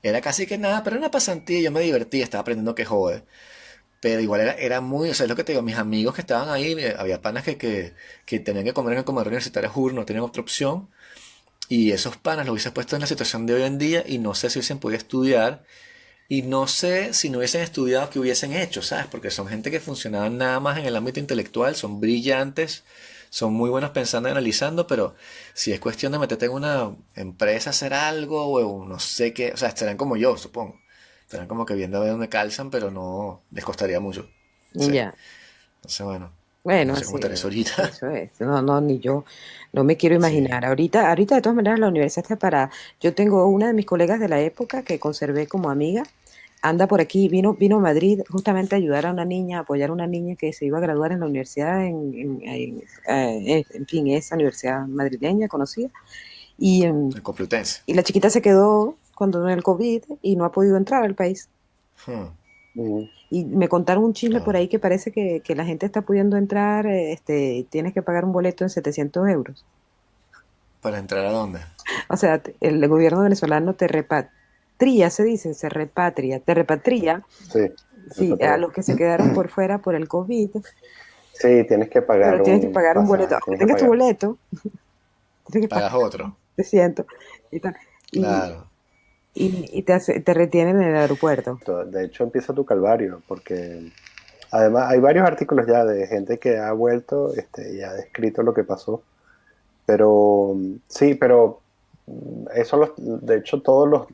Era casi que nada, pero era una pasantía, yo me divertía, estaba aprendiendo que jode. Pero igual era muy, o sea, es lo que te digo, mis amigos que estaban ahí, había panas que tenían que comer en el comedor universitario, juro, no tenían otra opción. Y esos panas los hubiese puesto en la situación de hoy en día y no sé si hubiesen podido estudiar y no sé si no hubiesen estudiado qué hubiesen hecho, ¿sabes? Porque son gente que funcionaban nada más en el ámbito intelectual, son brillantes, son muy buenos pensando y analizando, pero si es cuestión de meterte en una empresa a hacer algo o no sé qué, o sea, estarán como yo, supongo. Estarán como que viendo a ver dónde calzan, pero no les costaría mucho. Sí. Ya. Entonces, bueno, Bueno, no sé cómo así estaré eso es. ahorita. Eso es. No, no, ni yo. No me quiero Sí. imaginar. Ahorita de todas maneras la universidad está parada. Yo tengo una de mis colegas de la época que conservé como amiga. Anda por aquí, vino a Madrid justamente a ayudar a una niña, a apoyar a una niña que se iba a graduar en la universidad, en fin, esa universidad madrileña conocida. Y, El Complutense. y la chiquita se quedó cuando en el COVID y no ha podido entrar al país. Hmm. Mm. Y me contaron un chisme por Oh. ahí que parece que la gente está pudiendo entrar, tienes que pagar un boleto en 700 euros. ¿Para entrar a dónde? O sea, el gobierno venezolano te repatria, se dice, te repatria, Sí, sí, a repatriar. los que se quedaron por fuera por el COVID, Sí, tienes que pero pagar tienes que un pagar un boleto. pasaje, Aunque tienes que tengas tu pagar. boleto, tienes que Pagas pagar otro. 300 y tal. Y, Claro. te retienen en el aeropuerto. De hecho, empieza tu calvario, porque además hay varios artículos ya de gente que ha vuelto y ha descrito lo que pasó. Pero sí, pero eso de hecho todos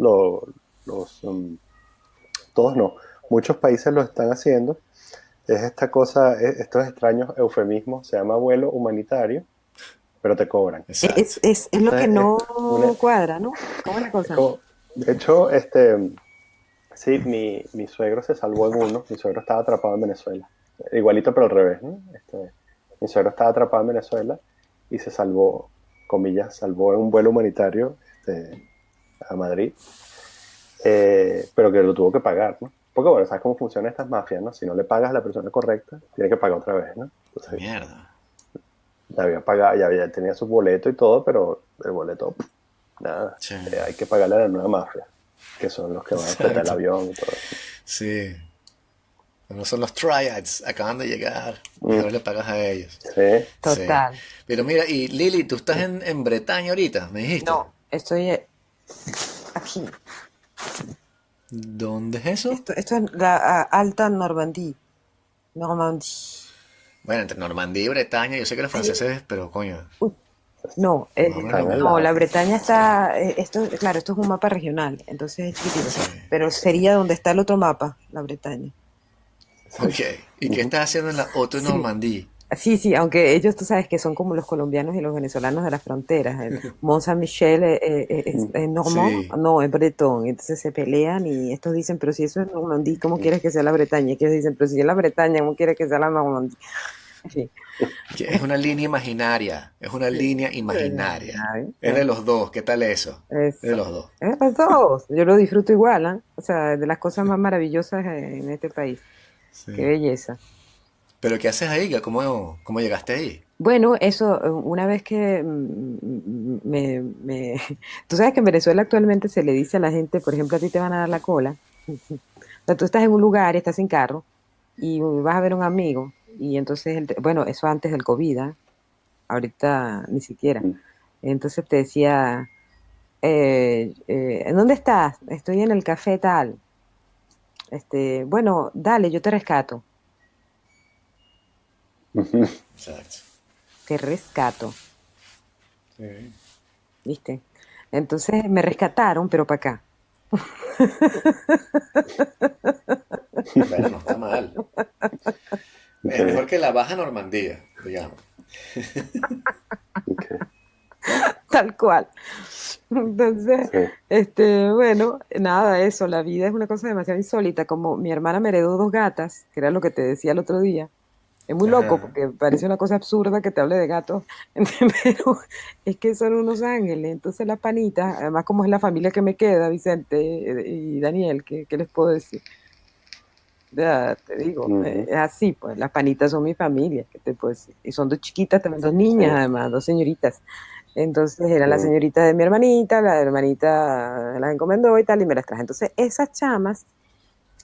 todos no, muchos países lo están haciendo. Es esta cosa, estos extraños eufemismos, se llama vuelo humanitario, pero te cobran. Exacto. Es lo que Entonces, no una, cuadra, ¿no? ¿Cómo es la es cosa? como, de hecho, sí, mi suegro se salvó en uno, mi suegro estaba atrapado en Venezuela, igualito pero al revés, ¿no? Mi suegro estaba atrapado en Venezuela y se salvó, comillas, salvó en un vuelo humanitario a Madrid, pero que lo tuvo que pagar, ¿no? Porque bueno, sabes cómo funcionan estas mafias, ¿no? Si no le pagas a la persona correcta, tiene que pagar otra vez, ¿no? Entonces, Mierda. ya había pagado, ya tenía su boleto y todo, pero el boleto, nada, Che. hay que pagarle a la nueva mafia, que son los que van a fletar el Exacto. avión y todo. Sí. No son los triads. Acaban de llegar. Y Mm, ahora le pagas a ellos. sí, Sí. Total. Pero mira, y Lili, tú estás en Bretaña ahorita, me dijiste. No, estoy aquí. ¿Dónde es eso? Esto es la Alta Normandía. Normandía. Bueno, entre Normandía y Bretaña, yo sé que los Ay, franceses, pero coño, uy, no, más o menos lo están al mismo. no, lado. la Bretaña está, claro, esto es un mapa regional, entonces es chiquitito, Sí. pero sería donde está el otro mapa, la Bretaña. Ok. ¿Y qué Ujú. estás haciendo en la Haute Sí, Normandie? sí, sí, aunque ellos, tú sabes que son como los colombianos y los venezolanos de las fronteras. El Mont Saint-Michel Mm. es normand, Sí. no, es bretón. Entonces se pelean y estos dicen, pero si eso es Normandía, ¿cómo quieres que sea la Bretaña? Y ellos dicen, pero si es la Bretaña, ¿cómo quieres que sea la Normandía? En fin. Que es una línea imaginaria. Es una Sí, línea imaginaria. Es de eh, los dos. ¿Qué tal eso? Es de eso. los dos. Los dos. Yo lo disfruto igual, ¿ah? O sea, de las cosas más maravillosas en este país. Qué Sí. belleza. ¿Pero qué haces ahí? ¿Cómo llegaste ahí? Bueno, eso, una vez que Tú sabes que en Venezuela actualmente se le dice a la gente, por ejemplo, a ti te van a dar la cola. O sea, tú estás en un lugar y estás sin carro y vas a ver a un amigo y entonces, bueno, eso antes del COVID, ¿ah? Ahorita ni siquiera. Mm. Entonces te decía, ¿en dónde estás? Estoy en el café tal. Bueno, dale, yo te rescato. Ujú. Exacto. Te rescato, Sí. ¿viste? Entonces me rescataron, pero para acá. Bueno, no está mal. Es Ok, mejor que la Baja Normandía, digamos. ok, Tal cual. Entonces, sí. bueno, nada, eso, la vida es una cosa demasiado insólita. Como mi hermana me heredó dos gatas, que era lo que te decía el otro día. Es muy loco Ajá. porque parece una cosa absurda que te hable de gatos, pero es que son unos ángeles. Entonces las panitas, además como es la familia que me queda, Vicente y Daniel, ¿qué les puedo decir? Ya te digo, Ujú. es así, pues las panitas son mi familia, ¿qué te puedo decir? Y son dos chiquitas, también dos niñas, Sí. además, dos señoritas. Entonces era la Mm. señorita de mi hermanita, la hermanita las encomendó y tal, y me las traje. Entonces esas chamas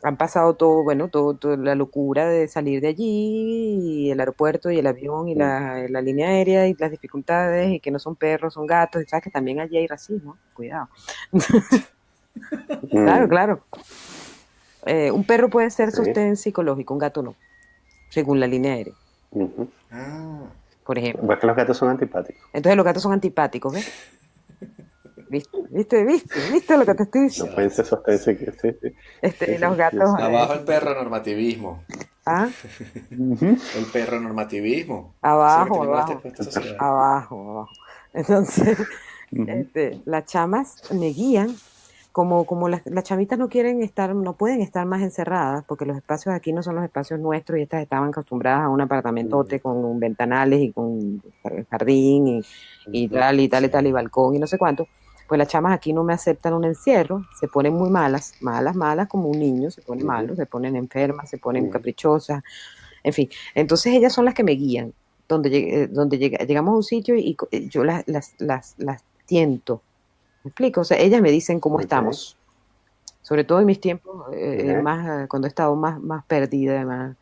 han pasado todo, bueno, todo la locura de salir de allí, y el aeropuerto y el avión y Mm. la línea aérea y las dificultades y que no son perros, son gatos, y sabes que también allí hay racismo, cuidado. Claro, Mm. claro. Un perro puede ser Sí. sostén psicológico, un gato no, según la línea aérea, Ujú. Ah, por ejemplo. Ves que los gatos son antipáticos. Entonces los gatos son antipáticos, ¿ves? ¿Viste lo que te estoy No diciendo? pueden ser exacto. sostenidos. Sí, sí, sí. Sí, Los sí, yo gatos, sé. Abajo el perro normativismo. ah, Ujú. El perro normativismo. Eso es lo que abajo, tenemos abajo, esta sociedad. abajo. Entonces, Ujú. las chamas me guían, como las chamitas no quieren estar, no pueden estar más encerradas, porque los espacios aquí no son los espacios nuestros y estas estaban acostumbradas a un apartamentote con ventanales y con jardín y Ujú. tal y tal y Sí. tal y balcón y no sé cuánto. Pues las chamas aquí no me aceptan un encierro, se ponen muy malas, malas, malas, como un niño, se pone Ujú. malo, se ponen enfermas, se ponen Ujú. caprichosas, en fin. Entonces ellas son las que me guían, llegamos a un sitio y yo las tiento. ¿Me explico? O sea, ellas me dicen cómo Ok, estamos, sobre todo en mis tiempos, ok. cuando he estado más perdida,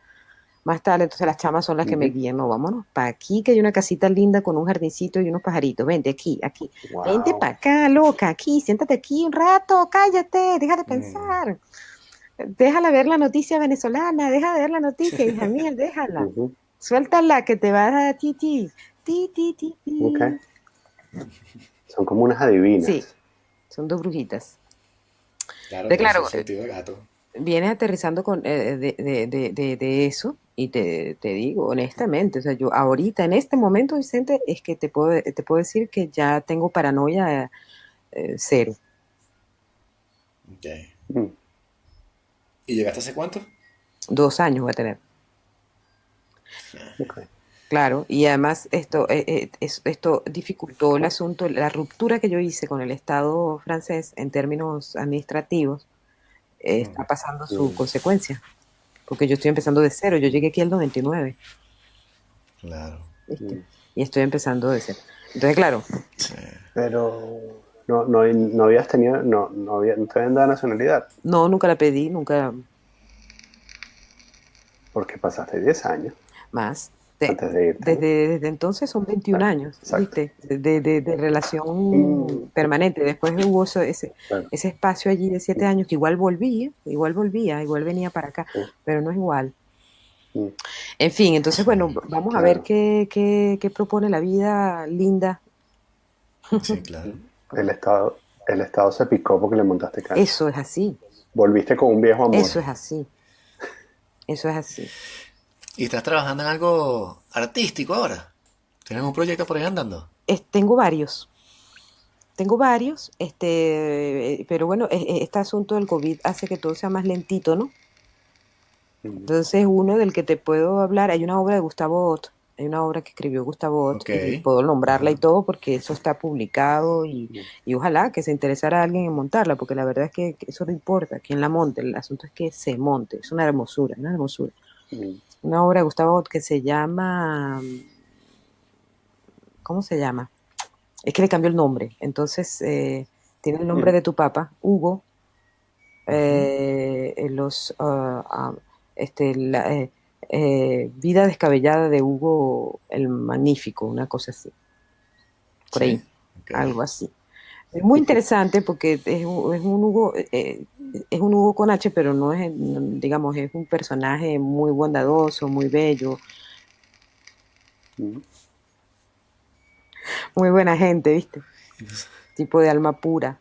más tal, entonces las chamas son las que me Ujú. guían, no, vámonos para aquí, que hay una casita linda con un jardincito y unos pajaritos, vente aquí, aquí, vente Wow. para acá, loca, aquí, siéntate aquí un rato, cállate, deja de Mm. pensar, déjala ver la noticia venezolana, deja de ver la noticia, hija mía, déjala, Ujú. suéltala que te va a dar ti, Ok. ti. Son como unas Sí, adivinas. son dos brujitas. Claro, Entonces, con su claro, sentido de gato. vienes aterrizando de eso y te digo honestamente, o sea, yo ahorita, en este momento, Vicente, es que te puedo decir que ya tengo paranoia cero. Ok. Mm. ¿Y llegaste hace cuánto? 2 años voy a tener. Ok. Claro, y además esto dificultó el asunto, la ruptura que yo hice con el Estado francés en términos administrativos está pasando su Mm. consecuencia, porque yo estoy empezando de cero, yo llegué aquí el 99, Claro. ¿viste? Mm. Y estoy empezando de cero. Entonces, claro, Sí. Pero no habías tenido, no te habían dado nacionalidad, no, nunca la pedí, nunca porque pasaste 10 años más. antes de irte, ¿no? Desde entonces son 21 Claro, años, exacto. ¿viste? De Mm. relación permanente. Después hubo Claro, ese espacio allí de 7 años que igual volvía, igual venía para acá, sí. pero no es igual. Mm. En fin, entonces, bueno, Sí, vamos a ver Claro. qué propone la vida linda. sí, claro. El Estado se picó porque le montaste cacho. Eso es así, Volviste con un viejo amor. eso es así, eso es así. ¿Y estás trabajando en algo artístico ahora? ¿Tienes un proyecto por ahí andando? Tengo varios, pero bueno, este asunto del COVID hace que todo sea más lentito, ¿no? Mm. Entonces, uno del que te puedo hablar, hay una obra de Gustavo Ott, hay una obra que escribió Gustavo Ott, Ok. y puedo nombrarla y Ajá. todo porque eso está publicado Mm. y ojalá que se interesara a alguien en montarla, porque la verdad es que eso no importa quién la monte, el asunto es que se monte, es una hermosura, una hermosura. Mm, una obra de Gustavo que se llama, ¿cómo se llama? Es que le cambió el nombre, entonces tiene el nombre mm, de tu papá, Hugo, Ujú. los, Vida descabellada de Hugo el Magnífico, una cosa así, por Sí, ahí, ok. algo así. Es muy interesante porque es un Hugo con H, pero no es, digamos, es un personaje muy bondadoso, muy bello, mm. muy buena gente, ¿viste? Tipo de alma pura.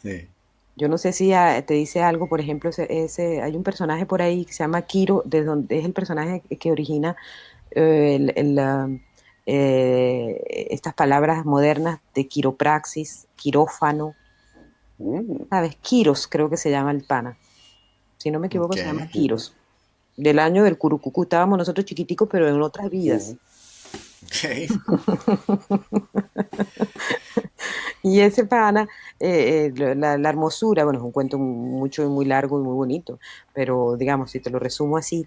Sí, Yo no sé si te dice algo, por ejemplo, hay un personaje por ahí que se llama Kiro, de donde es el personaje que origina estas palabras modernas de quiropraxis, quirófano, Mm, ¿sabes? Kiros creo que se llama el pana. Si no me equivoco, ok. se llama ujú, Kiros. Del año del Curucucú. Estábamos nosotros chiquiticos, pero en otras vidas. ujú, Ok. Y ese pana, la hermosura, bueno, es un cuento mucho y muy largo y muy bonito, pero digamos, si te lo resumo así,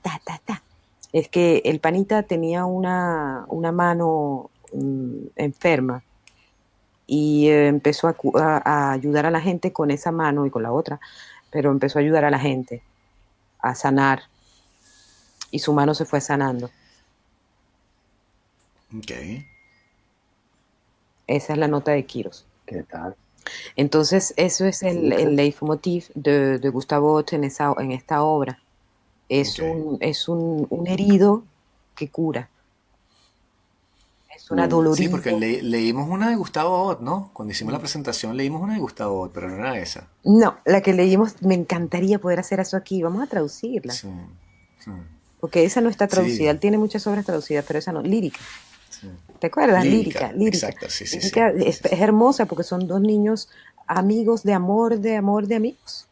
es que el panita tenía una mano enferma y empezó a ayudar a la gente con esa mano y con la otra, pero empezó a ayudar a la gente a sanar y su mano se fue sanando. Ok. Esa es la nota de Kiros. ¿qué tal? Entonces, eso es el Ok, leitmotiv de Gustavo Hoth en esta obra. Ok. Un herido que cura, es un mm, Sí, porque adolorido. leímos una de Gustavo Ott, ¿no? Cuando hicimos la Mm. presentación leímos una de Gustavo Ott, pero no era esa. No, la que leímos, me encantaría poder hacer eso aquí. Vamos a traducirla, Sí, sí, porque esa no está traducida. sí, Él tiene muchas obras traducidas, pero esa no. Lírica, sí. ¿te acuerdas? Lírica, Lírica, lírica. exacto, sí, sí, sí. Lírica Sí, es sí. hermosa porque son dos niños amigos de amor, de amor, de amigos.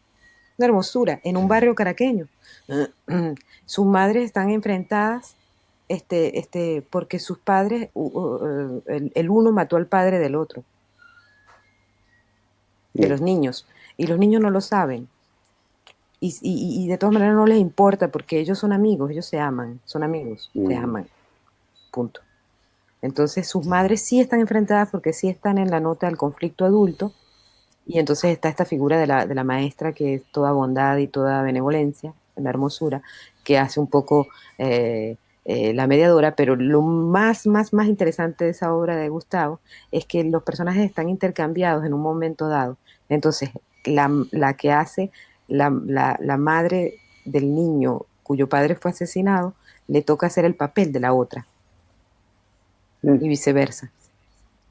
Una hermosura, en un Sí. barrio caraqueño. Sus madres están enfrentadas porque sus padres, el uno mató al padre del otro, de mm, los niños, y los niños no lo saben. Y de todas maneras no les importa porque ellos son amigos, ellos se aman, son amigos, se mm, aman, punto. Entonces sus Sí. madres sí están enfrentadas porque sí están en la nota del conflicto adulto. Y entonces está esta figura de la maestra que es toda bondad y toda benevolencia, la hermosura, que hace un poco la mediadora, pero lo más interesante de esa obra de Gustavo es que los personajes están intercambiados en un momento dado. Entonces, la que hace la madre del niño cuyo padre fue asesinado, le toca hacer el papel de la otra mm, y viceversa. Ok.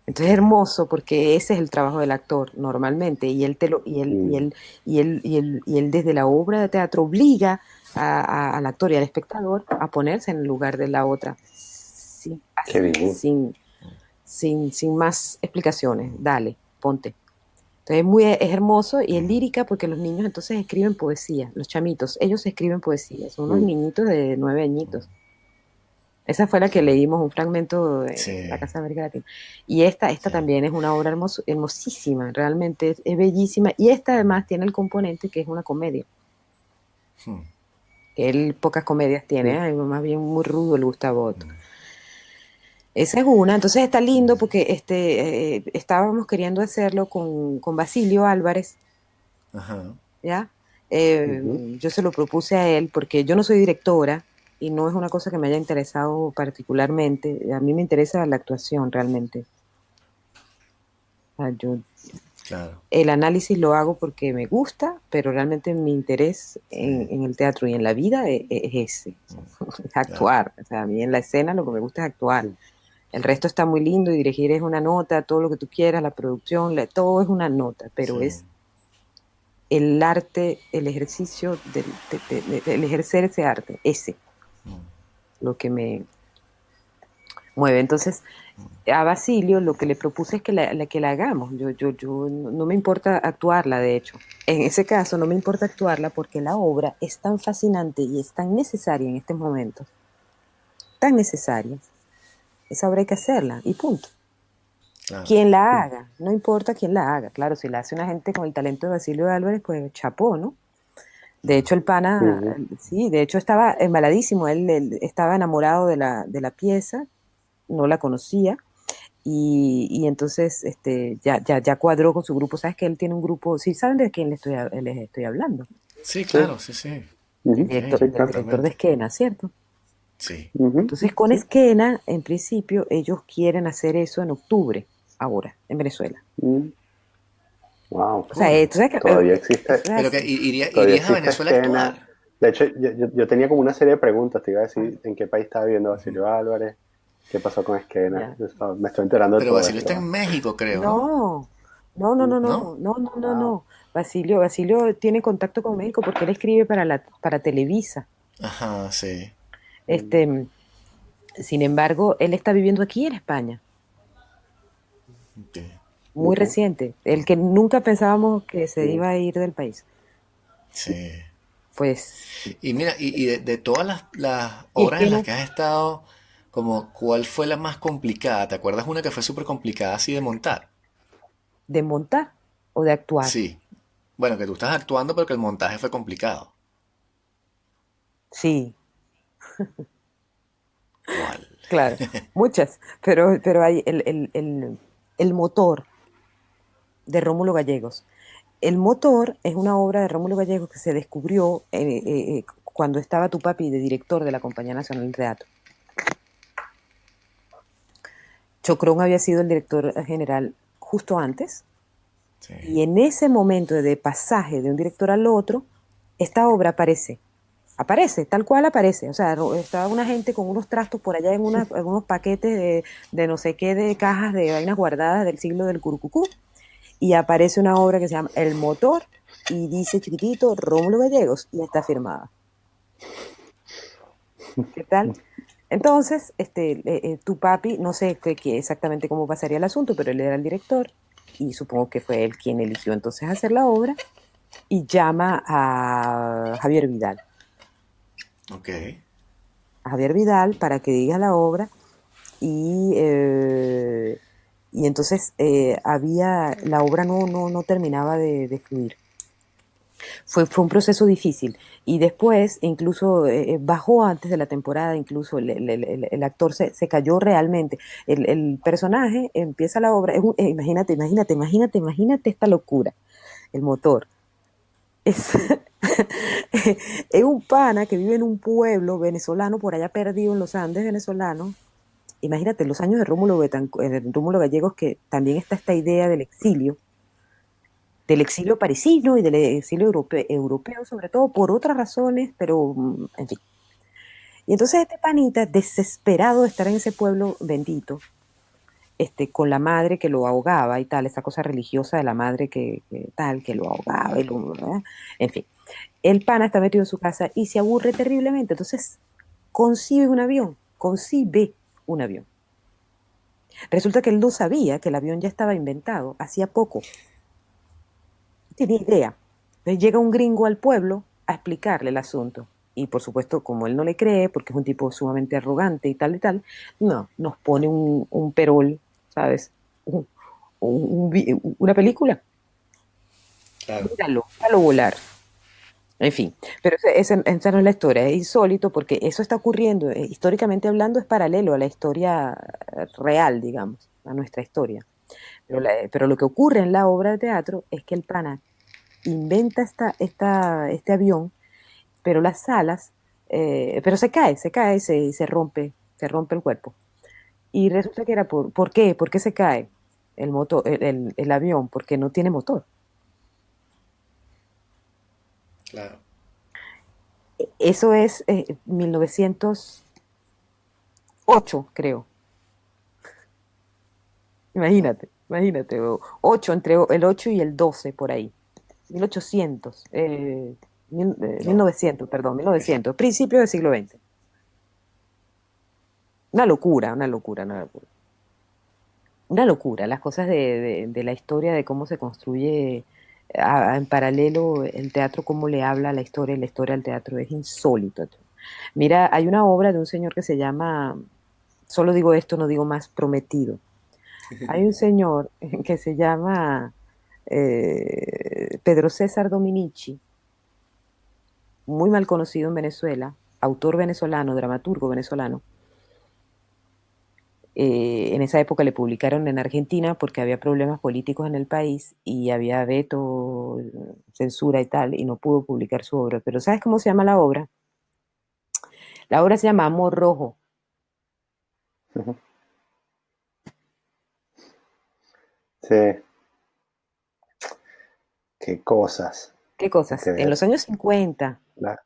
Entonces es hermoso porque ese es el trabajo del actor normalmente y él te lo mm. y él desde la obra de teatro obliga al actor y al espectador a ponerse en el lugar de la otra Qué así bien. sin más explicaciones. Dale, ponte. Entonces es hermoso y es lírica porque los niños entonces escriben poesía, los chamitos, ellos escriben poesía, son unos Mm, niñitos de 9 añitos. Esa fue la que leímos un fragmento de La Sí. Casa de América Latina. Y esta Sí. también es una obra hermosísima, realmente es bellísima. Y esta además tiene el componente que es una comedia, Hmm. que él pocas comedias tiene, mm, más bien muy rudo el Gustavo Otto. Esa es una, entonces está lindo porque estábamos queriendo hacerlo con Basilio Álvarez, Ajá. ¿ya? ujú, Yo se lo propuse a él porque yo no soy directora y no es una cosa que me haya interesado particularmente. A mí me interesa la actuación realmente. O sea, Claro. el análisis lo hago porque me gusta, pero realmente mi interés Sí. en el teatro y en la vida es ese, es Claro. actuar. O sea, a mí en la escena lo que me gusta es actuar. mm, El resto está muy lindo y dirigir es una nota, todo lo que tú quieras, la producción, todo es una nota, Sí. pero es el arte, el ejercicio del ejercer ese arte, ese, lo que me mueve. Entonces, a Basilio lo que le propuse es que la hagamos. Yo no me importa actuarla, de hecho. En ese caso no me importa actuarla porque la obra es tan fascinante y es tan necesaria en estos momentos, tan necesaria. Esa obra hay que hacerla y punto. Claro. Quien la mm, haga, no importa quién la haga. Claro, si la hace una gente con el talento de Basilio Álvarez, pues chapó, ¿no? De hecho, el pana, Ujú. sí, de hecho estaba embaladísimo, él estaba enamorado de la pieza, no la conocía, y entonces ya cuadró con su grupo. ¿Sabes que él tiene un grupo? Sí, ¿saben de quién les estoy hablando? Sí, Sí, claro, sí, sí. ujú, sí, Del claro. director de Totalmente. Esquena, ¿cierto? Sí. Ujú, Entonces, con sí. Esquena, en principio, ellos quieren hacer eso en octubre, ahora, en Venezuela. Wow. O sea, Cool. tú sabes que Todavía eso existe, es Pero que así. todavía irías a existe Venezuela a esquena. actuar. De hecho, yo tenía como una serie de preguntas. Te iba a decir en qué país estaba viviendo Basilio Álvarez, qué pasó con Esquena. Ya. Me estoy enterando de Pero todo Basilio está esto. en México, creo, ¿no? No, no, no, no, ¿No? no, no, no, no, Wow. no. Basilio tiene contacto con México porque él escribe para Televisa. Ajá, sí. Este, Sin embargo, él está viviendo aquí en España, Ok. muy reciente, el que nunca pensábamos que se Sí. iba a ir del país. Sí. Pues, Y mira, de todas las y es obras en que las no, que has estado, como, ¿cuál fue la más complicada? ¿Te acuerdas una que fue súper complicada así de montar? de montar o de actuar. Sí. Bueno, que tú estás actuando, pero que el montaje fue complicado. Sí, ¿Cuál? claro, muchas, pero hay el motor de Rómulo Gallegos. El motor es una obra de Rómulo Gallegos que se descubrió cuando estaba tu papi de director de la Compañía Nacional de Teatro. Chocrón había sido el director general justo antes, Sí. y en ese momento de pasaje de un director al otro, esta obra aparece, tal cual aparece. O sea, estaba una gente con unos trastos por allá en unos paquetes de no sé qué, de cajas de vainas guardadas del siglo del Curucucú, y aparece una obra que se llama El Motor, y dice chiquitito Rómulo Gallegos, y está firmada. ¿Qué tal? Entonces, tu papi, no sé exactamente cómo pasaría el asunto, pero él era el director y supongo que fue él quien eligió entonces hacer la obra y llama Ok. A Javier Vidal para que diga la obra y, eh, y entonces la obra no terminaba de fluir. Fue un proceso difícil. Y después, incluso bajó antes de la temporada, incluso el actor se cayó realmente. El personaje empieza la obra, imagínate esta locura, el motor. Es, es un pana que vive en un pueblo venezolano, por allá perdido en los Andes venezolanos. Imagínate los años de Rómulo Gallegos, que también está esta idea del exilio parisino y del exilio europeo, sobre todo por otras razones, pero en fin. Y entonces este panita, desesperado de estar en ese pueblo bendito, con la madre que lo ahogaba y tal, esa cosa religiosa de la madre que lo ahogaba, en fin. El pana está metido en su casa y se aburre terriblemente, entonces concibe un avión. Resulta que él no sabía que el avión ya estaba inventado hacía poco, no tenía idea. Entonces llega un gringo al pueblo a explicarle el asunto. Y por supuesto, como él no le cree, porque es un tipo sumamente arrogante y tal, no, nos pone un perol, ¿sabes? Un- una película. Claro. Míralo volar. En fin, pero esa no es la historia, es insólito porque eso está ocurriendo, históricamente hablando, es paralelo a la historia real, digamos, a nuestra historia. Pero lo que ocurre en la obra de teatro es que el pana inventa este avión, pero las alas, pero se cae, se rompe el cuerpo. Y resulta que era ¿por qué? ¿Por qué se cae el motor, el avión? Porque no tiene motor. Claro. Eso es 1908, creo. Imagínate, 8, el 8 y el 12 por ahí. 1800, No. 1900, perdón, Es- 1900, principio del siglo XX. Una locura, una locura, una locura. Una locura, las cosas de la historia, de cómo se construye en paralelo el teatro, cómo le habla a la historia al teatro, es insólito. Mira, hay una obra de un señor que se llama, solo digo esto, no digo más, Prometido. Hay un señor que se llama Pedro César Dominici, muy mal conocido en Venezuela, autor venezolano, dramaturgo venezolano. En esa época le publicaron en Argentina porque había problemas políticos en el país y había veto, censura y tal, y no pudo publicar su obra. Pero ¿sabes cómo se llama la obra? La obra se llama Amor Rojo. Ujú. Sí, qué cosas. ¿Qué Hay cosas? que En ver los años 50, la-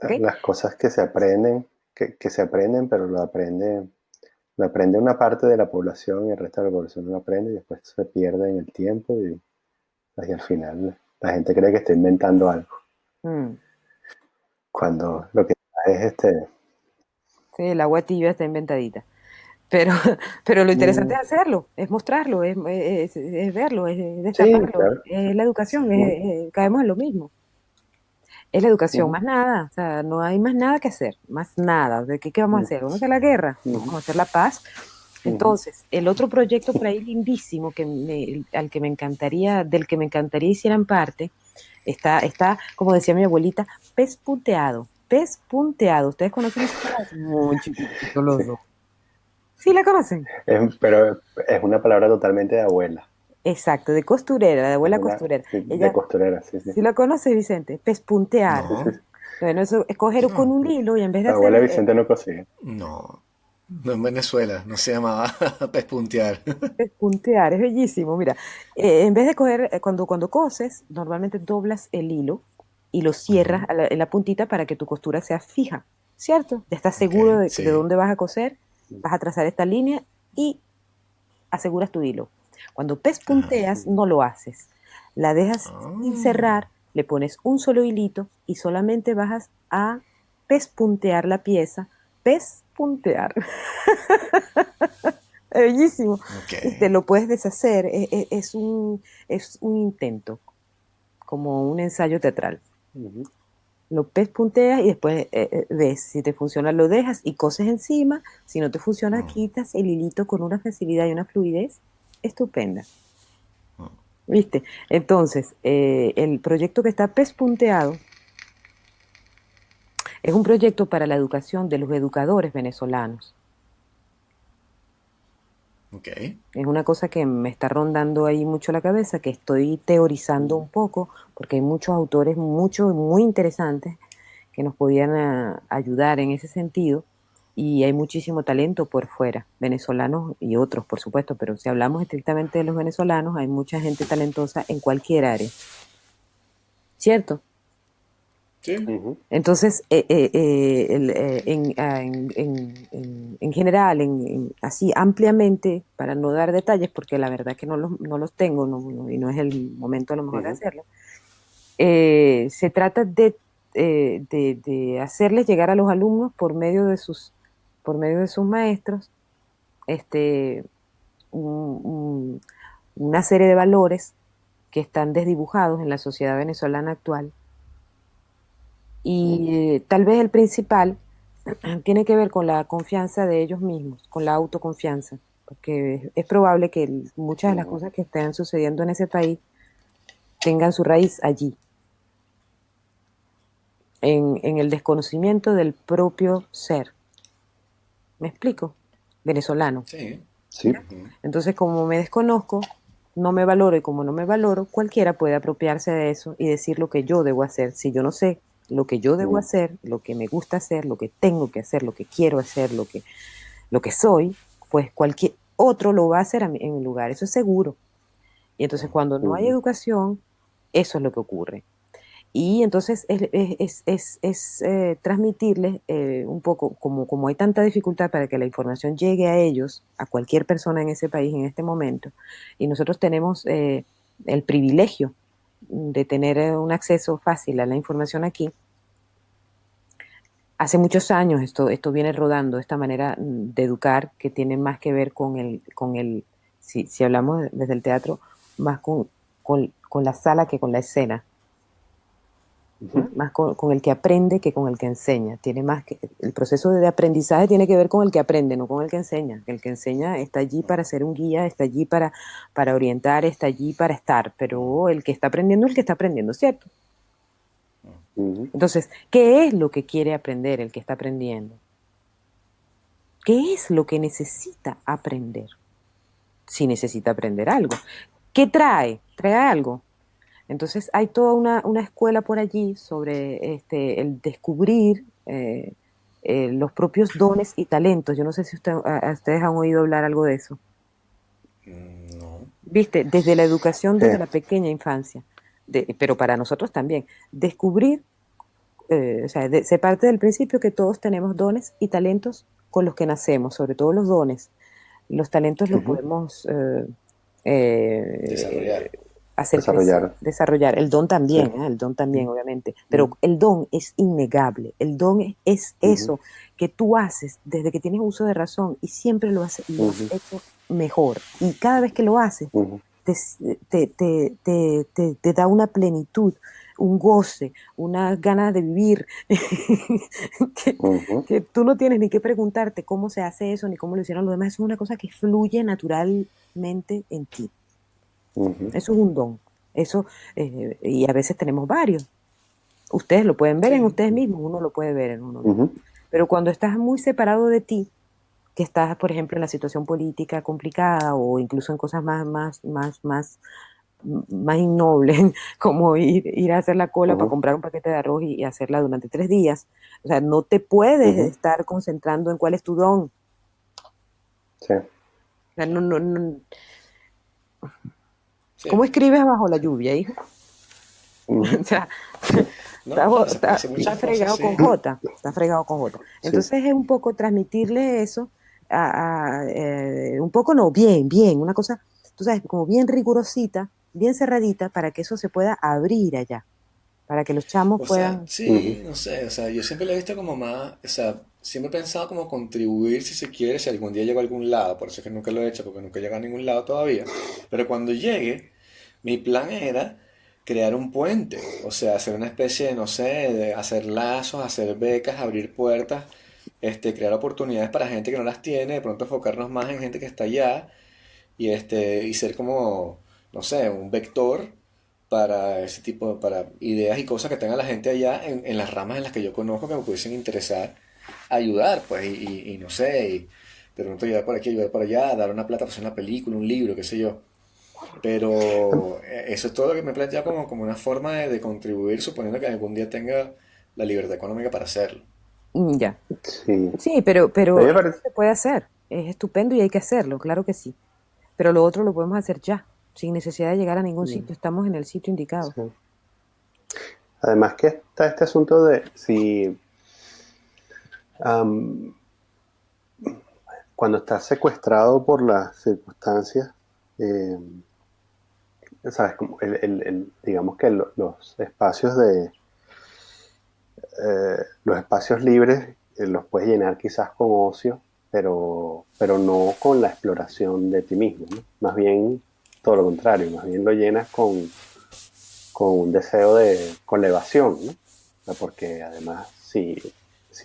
¿ok? las cosas que se aprenden, que se aprenden, pero lo aprende una parte de la población y el resto de la población no lo aprende y después se pierde en el tiempo y al final la gente cree que está inventando algo. Mm, Cuando lo que es sí, el agua tibia está inventadita. Pero, pero lo interesante mm, es hacerlo, es mostrarlo, es verlo, es sí, destaparlo, claro. es la educación, Mm, caemos en lo mismo. Es la educación, ujú, más nada, o sea, no hay más nada que hacer, más nada. ¿De qué vamos a mm, hacer? ¿Vamos a hacer la guerra? No, ujú, vamos a hacer la paz. ujú. Entonces, el otro proyecto por ahí lindísimo al que me encantaría, del que me encantaría hicieran parte, está, como decía mi abuelita, pez punteado. Pez punteado. ¿Ustedes conocen esa palabra? Muy chiquitito Sí. los dos. ¿Sí la conocen? Pero es una palabra totalmente de abuela. Exacto, de costurera, de Es abuela una costurera. sí, de Ella, costurera, sí, sí. ¿sí la conoce, Vicente? Pespuntear. Sí, sí, No, sí. Bueno, eso es coger con no, un hilo y en vez de La hacer abuela Vicente no consigue. no. No en Venezuela, no se llamaba pespuntear. pespuntear, es bellísimo. Mira, en vez de coger, cuando coses, normalmente doblas el hilo y lo cierras Ujú. en la puntita para que tu costura sea fija, ¿cierto? Ya estás Ok, seguro de sí. dónde vas a coser, vas a trazar esta línea y aseguras tu hilo. Cuando Ajá. pespunteas, no lo haces. La dejas sin Ah, cerrar, le pones un solo hilito y solamente vas a pespuntear la pieza. Pespuntear. Es bellísimo. ok. Te lo puedes deshacer. Es un intento, como un ensayo teatral. Ujú. Lo pespunteas y después ves si te funciona, lo dejas y coses encima. Si no te funciona, Mm, quitas el hilito con una facilidad y una fluidez estupenda. mm. ¿Viste? Entonces, el proyecto que está pespunteado es un proyecto para la educación de los educadores venezolanos. Ok. Es una cosa que me está rondando ahí mucho la cabeza, que estoy teorizando Ujú. un poco, porque hay muchos autores muchos muy interesantes que nos podían ayudar en ese sentido, y hay muchísimo talento por fuera, venezolanos y otros, por supuesto, pero si hablamos estrictamente de los venezolanos, hay mucha gente talentosa en cualquier área, ¿cierto? Sí. Ujú. Entonces, en general, así ampliamente, para no dar detalles, porque la verdad que no los tengo y no es el momento a lo mejor de Ujú. hacerlo, se trata de hacerles llegar a los alumnos por medio de sus maestros este, un- un- una serie de valores que están desdibujados en la sociedad venezolana actual y tal vez el principal tiene que ver con la confianza de ellos mismos, con la autoconfianza, porque es probable que muchas de las Ujú. cosas que estén sucediendo en ese país tengan su raíz allí, en el desconocimiento del propio ser. ¿Me explico? Venezolano. Sí. Sí. Ujú. Entonces, como me desconozco, no me valoro y como no me valoro, cualquiera puede apropiarse de eso y decir lo que yo debo hacer. Si yo no sé lo que yo debo Mm, hacer, lo que me gusta hacer, lo que tengo que hacer, lo que quiero hacer, lo que soy, pues cualquier otro lo va a hacer en mi lugar. Eso es seguro. Y entonces, cuando no hay ujú. educación, eso es lo que ocurre. Y entonces es transmitirles un poco, como hay tanta dificultad para que la información llegue a ellos, a cualquier persona en ese país en este momento, y nosotros tenemos el privilegio de tener un acceso fácil a la información aquí. Hace muchos años esto viene rodando, esta manera de educar que tiene más que ver si hablamos desde el teatro, más con la sala que con la escena. Ujú. ¿No? Más con el que aprende que con el que enseña. El proceso de aprendizaje tiene que ver con el que aprende, no con el que enseña. El que enseña está allí para ser un guía, está allí para orientar, está allí para estar, pero el que está aprendiendo es el que está aprendiendo, ¿cierto? Ujú. Entonces, ¿qué es lo que quiere aprender el que está aprendiendo? ¿Qué es lo que necesita aprender? Si necesita aprender algo. ¿Qué trae? ¿Trae algo? Entonces hay toda una escuela por allí sobre el descubrir los propios dones y talentos. Yo no sé si ustedes han oído hablar algo de eso. No. Viste, desde la educación, desde Eh, la pequeña infancia, pero para nosotros también, descubrir, o sea, se parte del principio que todos tenemos dones y talentos con los que nacemos, sobre todo los dones. Los talentos los Ujú. podemos eh, Desarrollar. hacer crecer, Desarrollar. desarrollar. Sí. El don también, obviamente. Pero Ujú. el don es innegable. El don es Ujú. eso que tú haces desde que tienes uso de razón y siempre lo has Ujú. hecho mejor. Y cada vez que lo haces, Ujú. te, te da una plenitud, un goce, una ganas de vivir, que, Ujú. que tú no tienes ni que preguntarte cómo se hace eso ni cómo lo hicieron los demás. Eso es una cosa que fluye naturalmente en ti. Ujú. Eso es un don. Eso, y a veces tenemos varios. Ustedes lo pueden ver en Sí. ustedes mismos, uno lo puede ver en uno mismo. Ujú. Pero cuando estás muy separado de ti, que estás, por ejemplo, en la situación política complicada o incluso en cosas más innobles, como ir a hacer la cola para Ujú. comprar un paquete de arroz y hacerla durante 3 días. O sea, no te puedes Ujú. estar concentrando en cuál es tu don. O Sí. sea, Sí. ¿cómo escribes bajo la lluvia, hijo? Ujú. O sea, Sí. No, claro, se puede hacer está muchas cosas, fregado con sí. J, está fregado con J. Sí. Entonces es un poco transmitirle eso, un poco no, bien, una cosa, tú sabes, como bien rigurosita, bien cerradita, para que eso se pueda abrir allá, para que los chamos O sea, puedan. Ujú. sí, no sé, o sea, yo siempre lo he visto como más, o sea, siempre he pensado como contribuir si se quiere, si algún día llego a algún lado, por eso es que nunca lo he hecho, porque nunca he llegado a ningún lado todavía, pero cuando llegue, mi plan era crear un puente, o sea, hacer una especie de, no sé, de hacer lazos, hacer becas, abrir puertas, crear oportunidades para gente que no las tiene, de pronto enfocarnos más en gente que está allá y ser como, no sé, un vector para ese tipo, para ideas y cosas que tenga la gente allá en las ramas en las que yo conozco que me pudiesen interesar ayudar, pues, y no sé, y de pronto ayudar por aquí, ayudar por allá, dar una plata para hacer una película, un libro, qué sé yo. Pero eso es todo lo que me he planteado como una forma de contribuir, suponiendo que algún día tenga la libertad económica para hacerlo. Ya. Sí. Sí, A mí pero me eso parece. se puede hacer, es estupendo y hay que hacerlo, claro que sí. Pero lo otro lo podemos hacer ya, sin necesidad de llegar a ningún Mm. sitio, estamos en el sitio indicado. Sí. Además que está este asunto de si am, cuando estás secuestrado por las circunstancias, eh, sabes, como digamos que los espacios los espacios libres los puedes llenar quizás con ocio, pero no con la exploración de ti mismo, ¿no? Más bien todo lo contrario, más bien lo llenas con un deseo con la evasión, ¿no? O sea, porque además si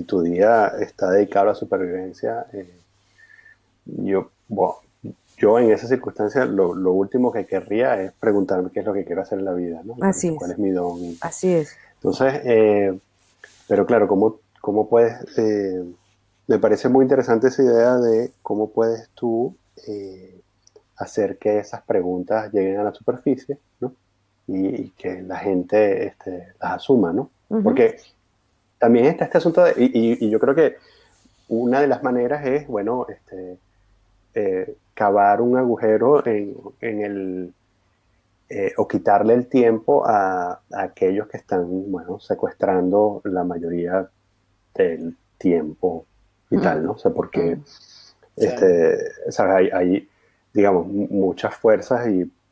tu día está dedicado a la supervivencia, bueno, yo en esa circunstancia lo último que querría es preguntarme qué es lo que quiero hacer en la vida, ¿no? Así Cuál es, es mi don. así es. Entonces, pero claro, ¿cómo puedes? Me parece muy interesante esa idea de cómo puedes tú hacer que esas preguntas lleguen a la superficie, ¿no? Y que la gente las asuma, ¿no? Ujú. Porque también está este asunto y yo creo que una de las maneras es, bueno, cavar un agujero en o quitarle el tiempo a aquellos que están, bueno, secuestrando la mayoría del tiempo y tal, ¿no? O sea, porque, Mm. Claro. ¿sabes? Hay, digamos, muchas fuerzas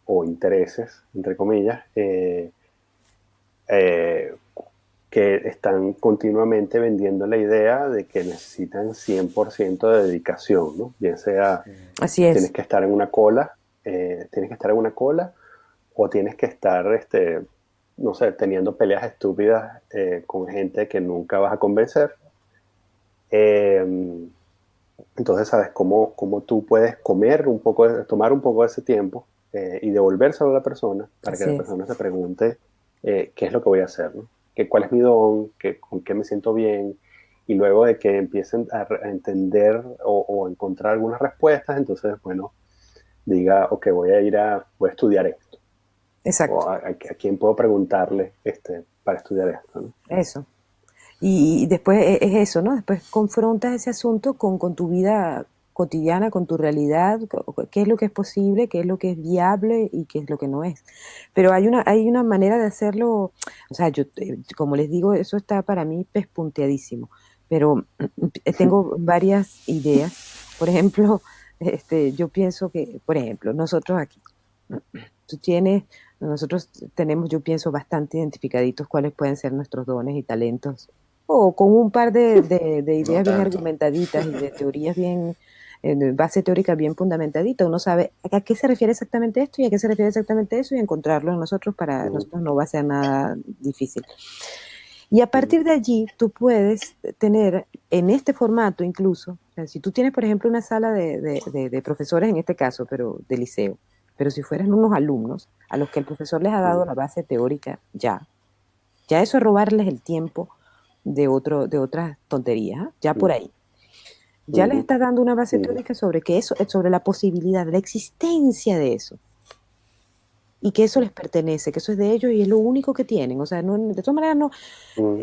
o intereses, entre comillas, eh, que están continuamente vendiendo la idea de que necesitan 100% de dedicación, ¿no? Bien sea Así tienes es. que estar en una cola, tienes que estar en una cola o tienes que estar, no sé, teniendo peleas estúpidas con gente que nunca vas a convencer. Eh, entonces, ¿sabes cómo tú puedes tomar un poco de ese tiempo y devolvérselo a la persona para que Así la es. persona se pregunte qué es lo que voy a hacer, ¿no? que cuál es mi don, con qué me siento bien, y luego de que empiecen a entender o encontrar algunas respuestas, entonces, bueno, diga, ok, voy a estudiar esto, Exacto, o a quién puedo preguntarle para estudiar esto, ¿no? eso. Y después es eso, ¿no? Después confrontas ese asunto con tu vida cotidiana, con tu realidad, qué es lo que es posible, qué es lo que es viable y qué es lo que no es. Pero hay una manera de hacerlo, o sea, yo, como les digo, eso está para mí pespunteadísimo, pero tengo varias ideas. Por ejemplo, yo pienso que, por ejemplo, nosotros aquí, tú tienes, nosotros tenemos, yo pienso, bastante identificaditos cuáles pueden ser nuestros dones y talentos, o con un par de No ideas bien tanto. argumentaditas y de teorías bien, de base teórica bien fundamentadita, uno sabe a qué se refiere exactamente esto y a qué se refiere exactamente eso y encontrarlo en nosotros para Mm, nosotros no va a ser nada difícil. Y a mm, partir de allí tú puedes tener en este formato incluso, o sea, si tú tienes por ejemplo una sala de profesores en este caso, pero de liceo, pero si fueran unos alumnos a los que el profesor les ha dado mm, la base teórica ya eso es robarles el tiempo de otras tonterías, ¿ah? Ya por mm, ahí. Ya les mm, estás dando una base mm, teórica sobre que eso, sobre la posibilidad, la existencia de eso, y que eso les pertenece, que eso es de ellos y es lo único que tienen. O sea, no, de todas maneras no. mm,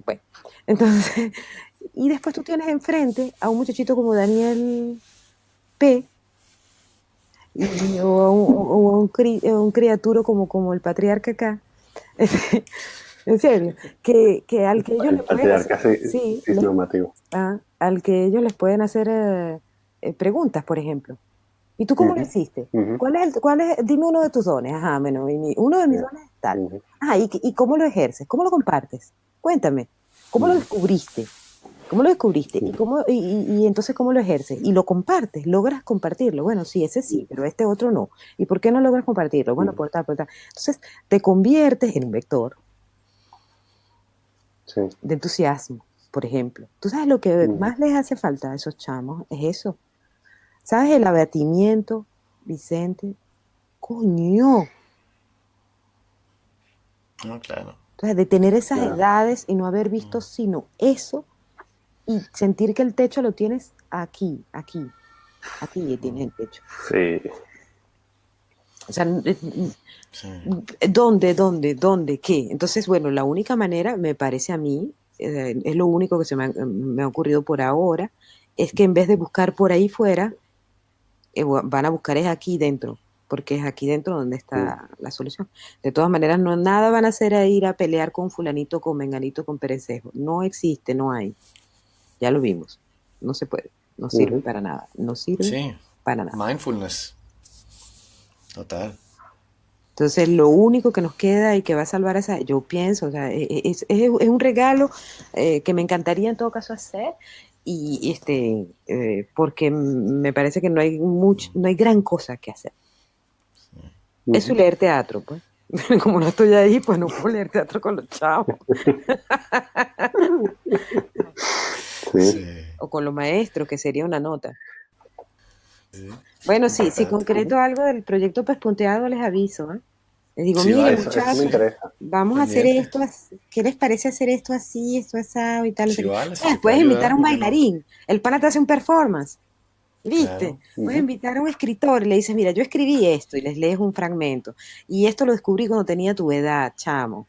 Bueno. Entonces, y después tú tienes enfrente a un muchachito como Daniel P. o a un criaturo como el patriarca acá. En serio, que al que ellos el le pueden hacer, patriarca sí, cisnormativo. al que ellos les pueden hacer preguntas, por ejemplo. ¿Y tú cómo lo Ujú, hiciste? ujú, Dime uno de tus dones. Ajá, bueno, uno de mis yeah, dones es tal. ujú, Ah, ¿y cómo lo ejerces? ¿Cómo lo compartes? Cuéntame, ¿cómo lo ujú, descubriste? ¿Cómo lo descubriste? ¿Y, ujú, cómo, y entonces cómo lo ejerces? Y lo compartes, logras compartirlo. Bueno, sí, ese sí, pero este otro no. ¿Y por qué no logras compartirlo? Bueno, ujú, por tal, por tal. Entonces, te conviertes en un vector sí, de entusiasmo, por ejemplo. ¿Tú sabes lo que ujú, más les hace falta a esos chamos? Es eso. ¿Sabes el abatimiento, Vicente? Coño. No, claro. Entonces, de tener esas yeah, edades y no haber visto sino eso y sentir que el techo lo tienes aquí, aquí, aquí tienes el techo. sí, O sea, Sí. ¿dónde, qué? Entonces, bueno, la única manera, me parece a mí, es lo único que me ha ocurrido por ahora, es que en vez de buscar por ahí fuera, van a buscar es aquí dentro, porque es aquí dentro donde mm, está la solución. De todas maneras, no nada van a hacer a ir a pelear con fulanito, con menganito, con perencejo. No existe, no hay. Ya lo vimos. No se puede. No sirve ujú, para nada. No sirve Sí. para nada. Mindfulness. Total. Entonces, lo único que nos queda y que va a salvar esa, yo pienso, o sea, es un regalo que me encantaría en todo caso hacer y porque me parece que no hay gran cosa que hacer. Eso y ujú, leer teatro, pues. Como no estoy ahí, pues no puedo leer teatro con los chavos sí, Sí. o con los maestros, que sería una nota. Sí. Bueno, sí, si Importante. concreto algo del proyecto Pespunteado, les aviso, ¿eh? Les digo, Sí, miren, vale. eso me muchachos, interesa. vamos a hacer Pendiente. esto, ¿qué les parece hacer esto así, esto asado y tal? No sé Sí, qué. vale. Si Ah, te puede puedes invitar ayudar, a un ¿por qué no? bailarín, el pana te hace un performance, ¿viste? Claro. Puedes Ujú, invitar a un escritor y le dices, mira, yo escribí esto y les lees un fragmento. Y esto lo descubrí cuando tenía tu edad, chamo.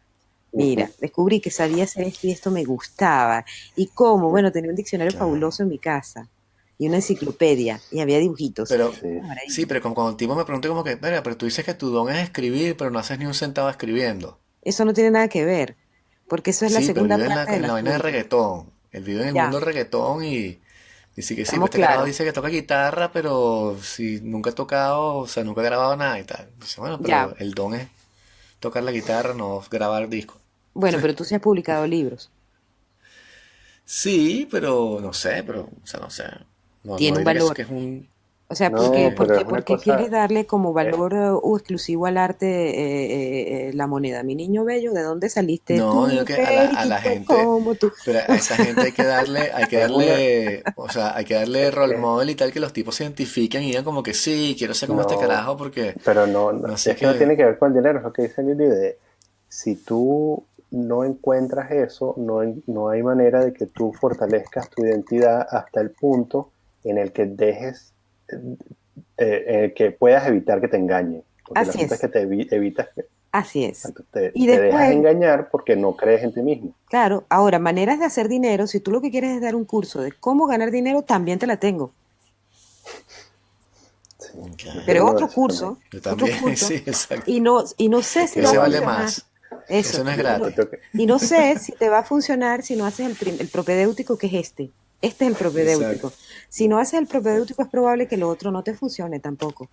ujú, Mira, descubrí que sabía hacer esto y esto me gustaba. ¿Y cómo? Bueno, tenía un diccionario Claro. fabuloso en mi casa y una enciclopedia y había dibujitos. Pero, sí, Una sí, maravilla. pero cuando el tipo me pregunté como que, "Verga, pero tú dices que tu don es escribir, pero no haces ni un centavo escribiendo. Eso no tiene nada que ver, porque eso es la Sí, pero segunda vive en la, parte del en la vaina de asunto. reggaetón. Él vive en el Ya, mundo del reggaetón y dice que sí, pues estamos este carajo claros. dice que toca guitarra, pero si nunca ha tocado, o sea, nunca ha grabado nada y tal. Dice, bueno, Ya. pero el don es tocar la guitarra, no grabar discos. Bueno, pero tú sí has publicado libros. Sí, pero no sé, o sea, no sé. No, Tiene no un diría que es, valor. que es un... O sea, ¿por qué, no, por pero qué, es una por qué quieres cosa, darle como eh, valor exclusivo al arte la moneda? Mi niño bello, ¿de dónde saliste No, digo tú, que a la periquito, gente, como tú? pero O a esa sea, gente es una, o sea, hay que darle eh, role eh, model y tal, que los tipos se identifiquen y digan como que sí, quiero ser como este no, carajo porque pero no, no sé es que no qué. tiene que ver con el dinero, es lo que dice Lili de, si tú no encuentras eso, no hay manera de que tú fortalezcas tu identidad hasta el punto en el que dejes, que puedas evitar que te engañen. Porque el Así asunto es es, que evitas que así es. Y te dejas después, engañar porque no crees en ti mismo. claro, ahora, maneras de hacer dinero, si tú lo que quieres es dar un curso de cómo ganar dinero, también te la tengo. Sí, Ok. yo Pero quiero uno de esos también. Yo otro también, curso, sí, exacto. y no sé si Quiero va a Ese vale varios. funcionar. más. Ese Eso. no es Y no, gratis. y no sé si te va a funcionar si no haces el propedéutico, que es este. Este es el propedéutico. Exacto, Si no haces el propedéutico, es probable que lo otro no te funcione tampoco.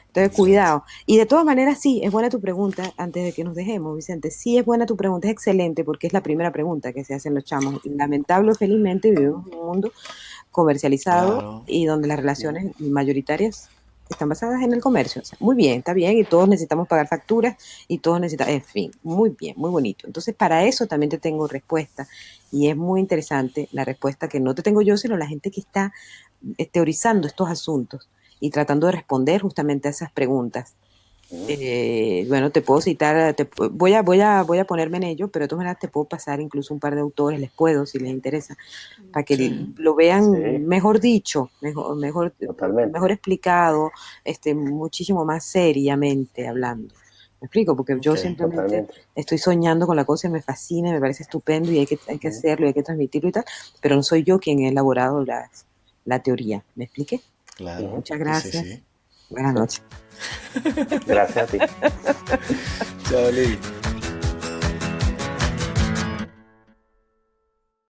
Entonces, exacto. cuidado. Y de todas maneras, sí, es buena tu pregunta, antes de que nos dejemos, Vicente. Sí, es buena tu pregunta, es excelente, porque es la primera pregunta que se hacen los chamos. Lamentable o felizmente, vivimos en un mundo comercializado Claro. y donde las relaciones mayoritarias están basadas en el comercio. O sea, muy bien, está bien, y todos necesitamos pagar facturas y todos necesitamos, en fin, muy bien, muy bonito. Entonces, para eso también te tengo respuesta y es muy interesante la respuesta que no te tengo yo, sino la gente que está teorizando estos asuntos y tratando de responder justamente a esas preguntas. Bueno, te puedo citar, voy a ponerme en ello, pero de todas maneras te puedo pasar incluso un par de autores, les puedo, si les interesa, para que Sí. lo Sí, vean mejor dicho, mejor totalmente. explicado, muchísimo más seriamente hablando. ¿Me explico? Porque yo Ok. simplemente Totalmente. estoy soñando con la cosa y me fascina, me parece estupendo y hay que hacerlo y hay que transmitirlo y tal, pero no soy yo quien ha elaborado la teoría. ¿Me expliqué? Claro. Muchas Sí, sí, gracias. sí. Buenas noches. Gracias a ti. Chao, Lili.